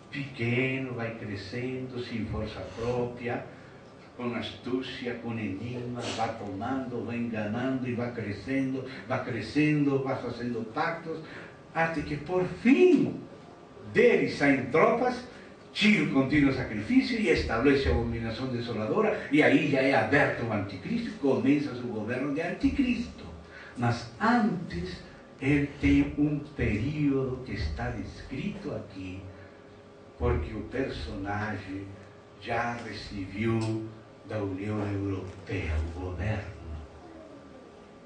Pequeno, vai crescendo, sem força própria, com astúcia, com enigmas, vai tomando, vai enganando e vai crescendo, vai fazendo pactos, até que por fim dele saem tropas, tira o contínuo sacrifício e estabelece a abominação desoladora, e aí já é aberto o anticristo, começa o governo de anticristo. Mas antes, ele tem um período que está descrito aqui, porque o personagem já recebeu da União Europeia o governo.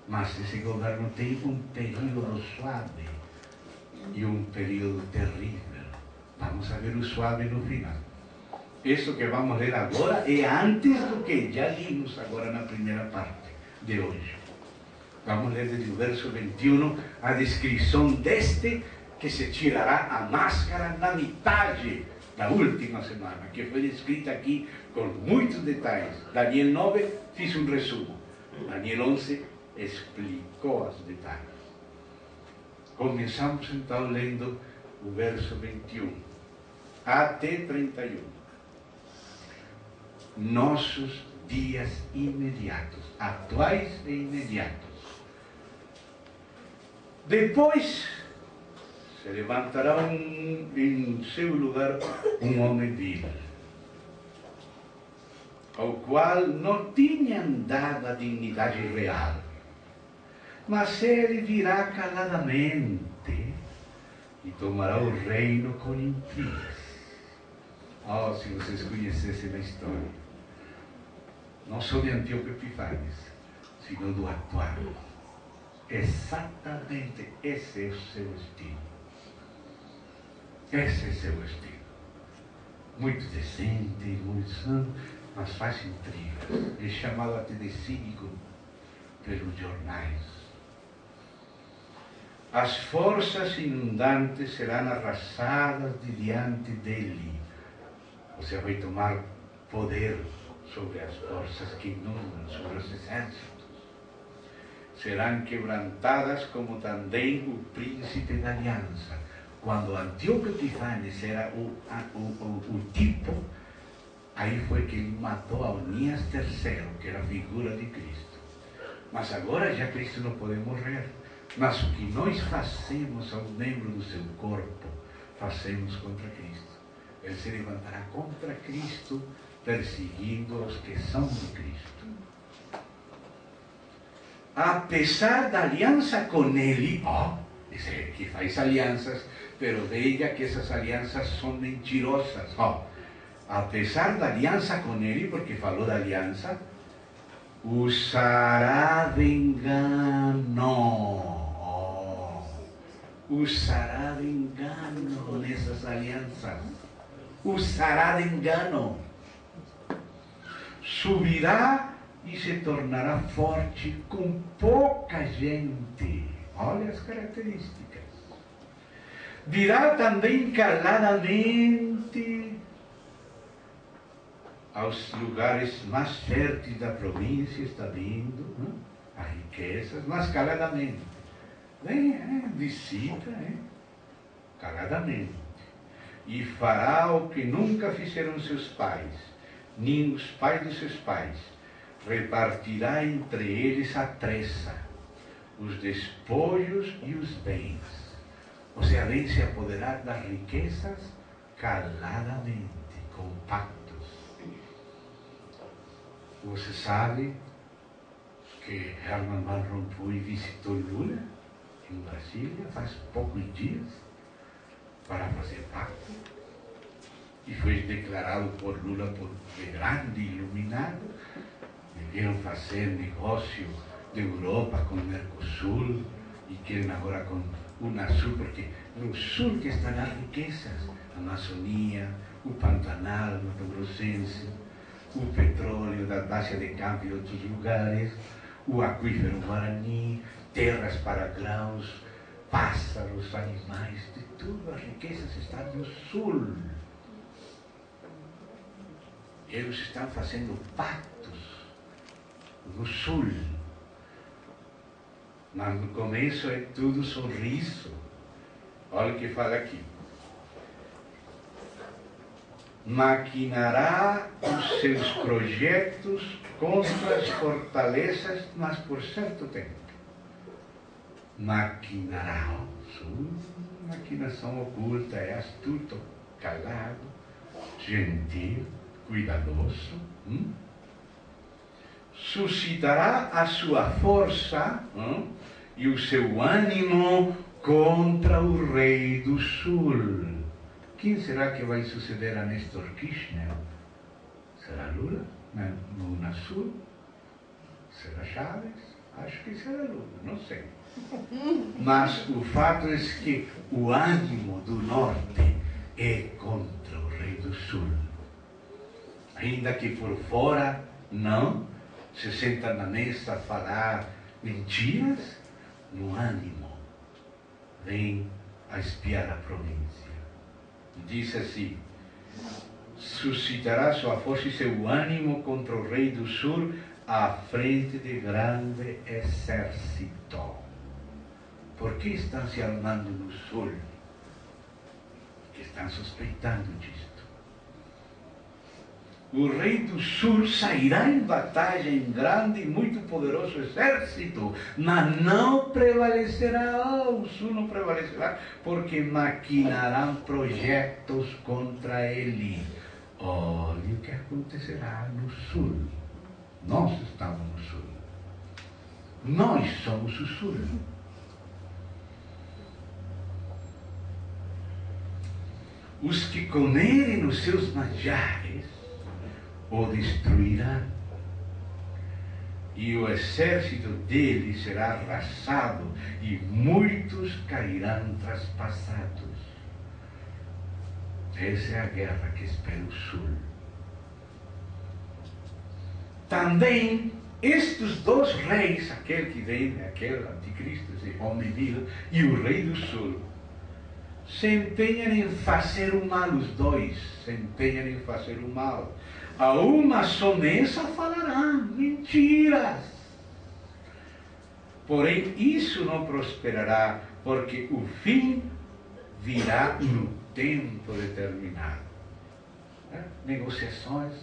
Mas esse governo tem um período suave e um período terrível. Vamos a ver o suave no final. Isso que vamos ler agora é antes do que já vimos agora na primeira parte de hoje. Vamos ler desde o verso 21 a descrição deste que se tirará a máscara na metade da última semana, que foi descrita aqui com muitos detalhes. Daniel 9 fiz um resumo. Daniel 11 explicou os detalhes. Começamos então lendo o verso 21 até 31. Nossos dias imediatos, atuais e imediatos. Depois se levantará em seu lugar um homem vil, ao qual não tinham dado a dignidade real, mas ele virá caladamente e tomará o reino com impias. Oh, se vocês conhecessem a história, não só de Antíoco Epífanes, sino do atual. Exatamente esse é o seu estilo. Esse é seu estilo. Muito decente, muito santo, mas faz intrigas. É chamado até de cínico pelos jornais. As forças inundantes serão arrasadas de diante dele. Você vai tomar poder sobre as forças que inundam, sobre os exércitos. Serão quebrantadas como também o príncipe da aliança. Quando Antíoco Epífanes era o tipo, aí foi que ele matou a Onias III, que era a figura de Cristo. Mas agora já Cristo não pode morrer. Mas o que nós fazemos aos membros do seu corpo, fazemos contra Cristo. Ele se levantará contra Cristo, perseguindo os que são de Cristo. Apesar da aliança com ele, diz que faz alianças, pero veja que essas alianças são mentirosas. Apesar da aliança com ele, porque falou da aliança, usará de engano. Usará de engano nessas alianças. Usará de engano. Subirá e se tornará forte com pouca gente. Olha as características. Virá também caladamente aos lugares mais férteis da província, está vindo, não? As riquezas, mas caladamente. Vem, visita, caladamente. E fará o que nunca fizeram seus pais, nem os pais dos seus pais. Repartirá entre eles a treza, os despojos e os bens. Ou seja, vem se apoderar das riquezas caladamente, com pactos. Você sabe que Herman Van Rompuy visitou Lula em Brasília faz poucos dias para fazer pacto e foi declarado por Lula por de grande iluminado. Deveriam fazer negócio de Europa com o Mercosul e querem agora com o Unasul, porque no sul que estão as riquezas, a Amazônia, o Pantanal, o Mato Grossense, o petróleo da Baixa de Campo e outros lugares, o aquífero Guarani, terras para grãos, pássaros, animais, de tudo, as riquezas estão no sul. Eles estão fazendo pactos no sul. Mas no começo é tudo sorriso. Olha o que fala aqui. Maquinará os seus projetos contra as fortalezas, mas por certo tempo. Maquinará. Maquinação oculta, é astuto, calado, gentil, cuidadoso. Suscitará a sua força e o seu ânimo contra o rei do sul. Quem será que vai suceder a Néstor Kirchner? Será Lula? No Unasul? Será Chaves? Acho que será Lula, não sei. Mas o fato é que o ânimo do norte é contra o rei do sul. Ainda que por fora não se senta na mesa a falar mentiras, no ânimo vem a espiar a província. Diz assim: suscitará sua força e seu ânimo contra o rei do sul à frente de grande exército. Por que estão se armando no sul? Porque estão suspeitando disto. O rei do sul sairá em batalha em grande e muito poderoso exército, mas não prevalecerá. O sul não prevalecerá, porque maquinarão projetos contra ele. Olha o que acontecerá no sul. Nós estamos no sul. Nós somos o sul. Os que comerem os seus manjares o destruirá, e o exército dele será arrasado, e muitos cairão traspassados. Essa é a guerra que espera o sul. Também estes dois reis, aquele que vem, aquele anticristo, esse homem vil, e o rei do sul, se empenham em fazer o mal, os dois se empenham em fazer o mal. A uma só mesa falarão mentiras. Porém, isso não prosperará, porque o fim virá no tempo determinado. Negociações,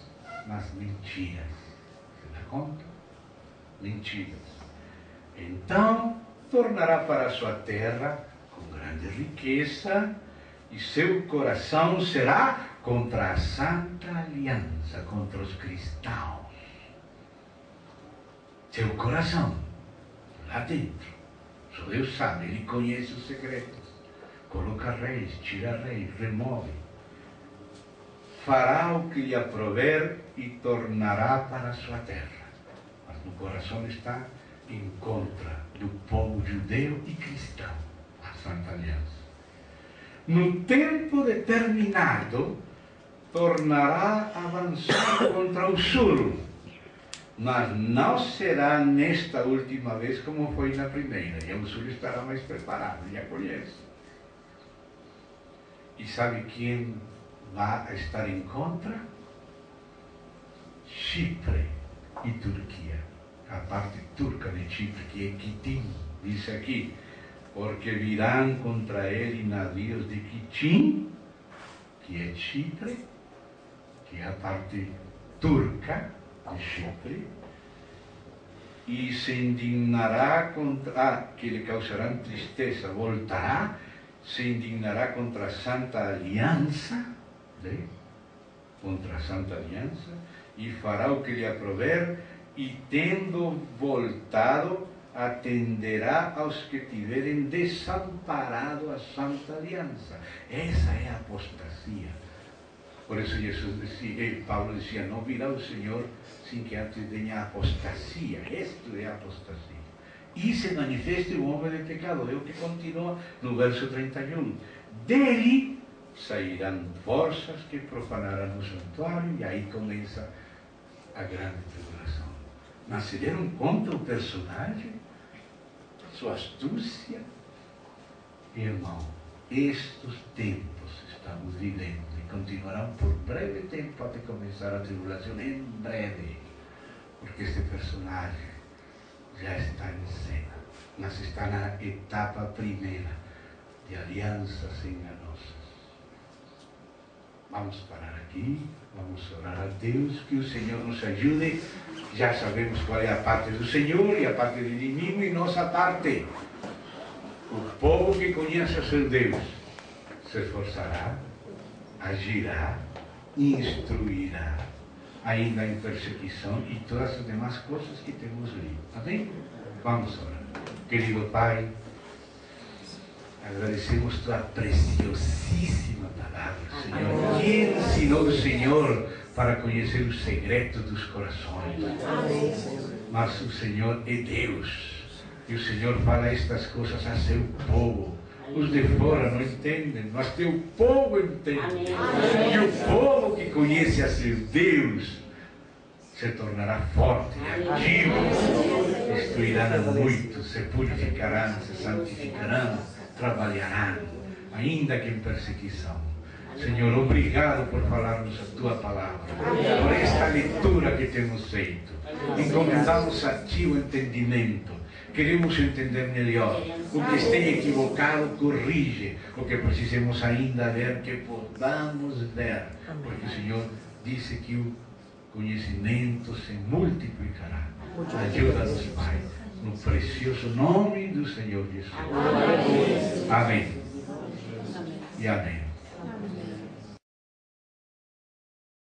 mas mentiras. Você dá conta? Mentiras. Então, tornará para a sua terra com grande riqueza, e seu coração será contra a Santa Aliança, contra os cristãos. Seu coração, lá dentro, só Deus sabe, Ele conhece os segredos. Coloca reis, tira reis, remove. Fará o que lhe aprover e tornará para a sua terra. Mas no coração está em contra do povo judeu e cristão, a Santa Aliança. No tempo determinado, tornará a avançar contra o sul, mas não será nesta última vez como foi na primeira. E o sul estará mais preparado, já conhece. E sabe quem vai estar em contra? Chipre e Turquia. A parte turca de Chipre, que é Kitim, diz aqui, porque virão contra ele navios de Kitim, que é Chipre, que é a parte turca de Chipre, e se indignará contra, que lhe causarão tristeza, voltará, se indignará contra a Santa Aliança, contra a Santa Aliança, e fará o que lhe aprover, e tendo voltado, atenderá aos que tiverem desamparado a Santa Aliança. Essa é a apostasia. Por isso Jesus dizia, Paulo dizia, não virá o Senhor sem que antes tenha apostasia. Isto é a apostasia. E se manifeste o homem de pecado. É o que continua no verso 31. Dele sairão forças que profanarão o santuário, e aí começa a grande tribulação. Mas se deram conta o personagem, sua astúcia? Irmão, estes tempos estamos vivendo e continuarão por breve tempo até começar a tribulação, em breve, porque este personagem já está em cena, mas está na etapa primeira de alianças enganosas. Vamos parar aqui, vamos orar a Deus, que o Senhor nos ajude. Já sabemos qual é a parte do Senhor e a parte do inimigo, e nossa parte. O povo que conhece a seu Deus se esforçará, agirá, instruirá, ainda em perseguição e todas as demais coisas que temos lido. Amém? Vamos orar. Querido Pai, agradecemos tua preciosíssima palavra, Senhor. Que ensinou o Senhor para conhecer os segredos dos corações. Mas o Senhor é Deus. E o Senhor fala estas coisas a seu povo. Os de fora não entendem, mas teu povo entende. E o povo que conhece a seu Deus se tornará forte e ativo. Destruirá muitos, se purificarão, se santificarão, trabalharão, ainda que em perseguição. Senhor, obrigado por falarmos a tua palavra, por esta leitura que temos feito. Encomendamos a ti o entendimento. Queremos entender melhor. O que esteja equivocado, corrige. O que precisamos ainda ver, que podamos ver. Porque o Senhor disse que o conhecimento se multiplicará. Ajuda-nos, Pai, no precioso nome do Senhor Jesus. Amém. E amém.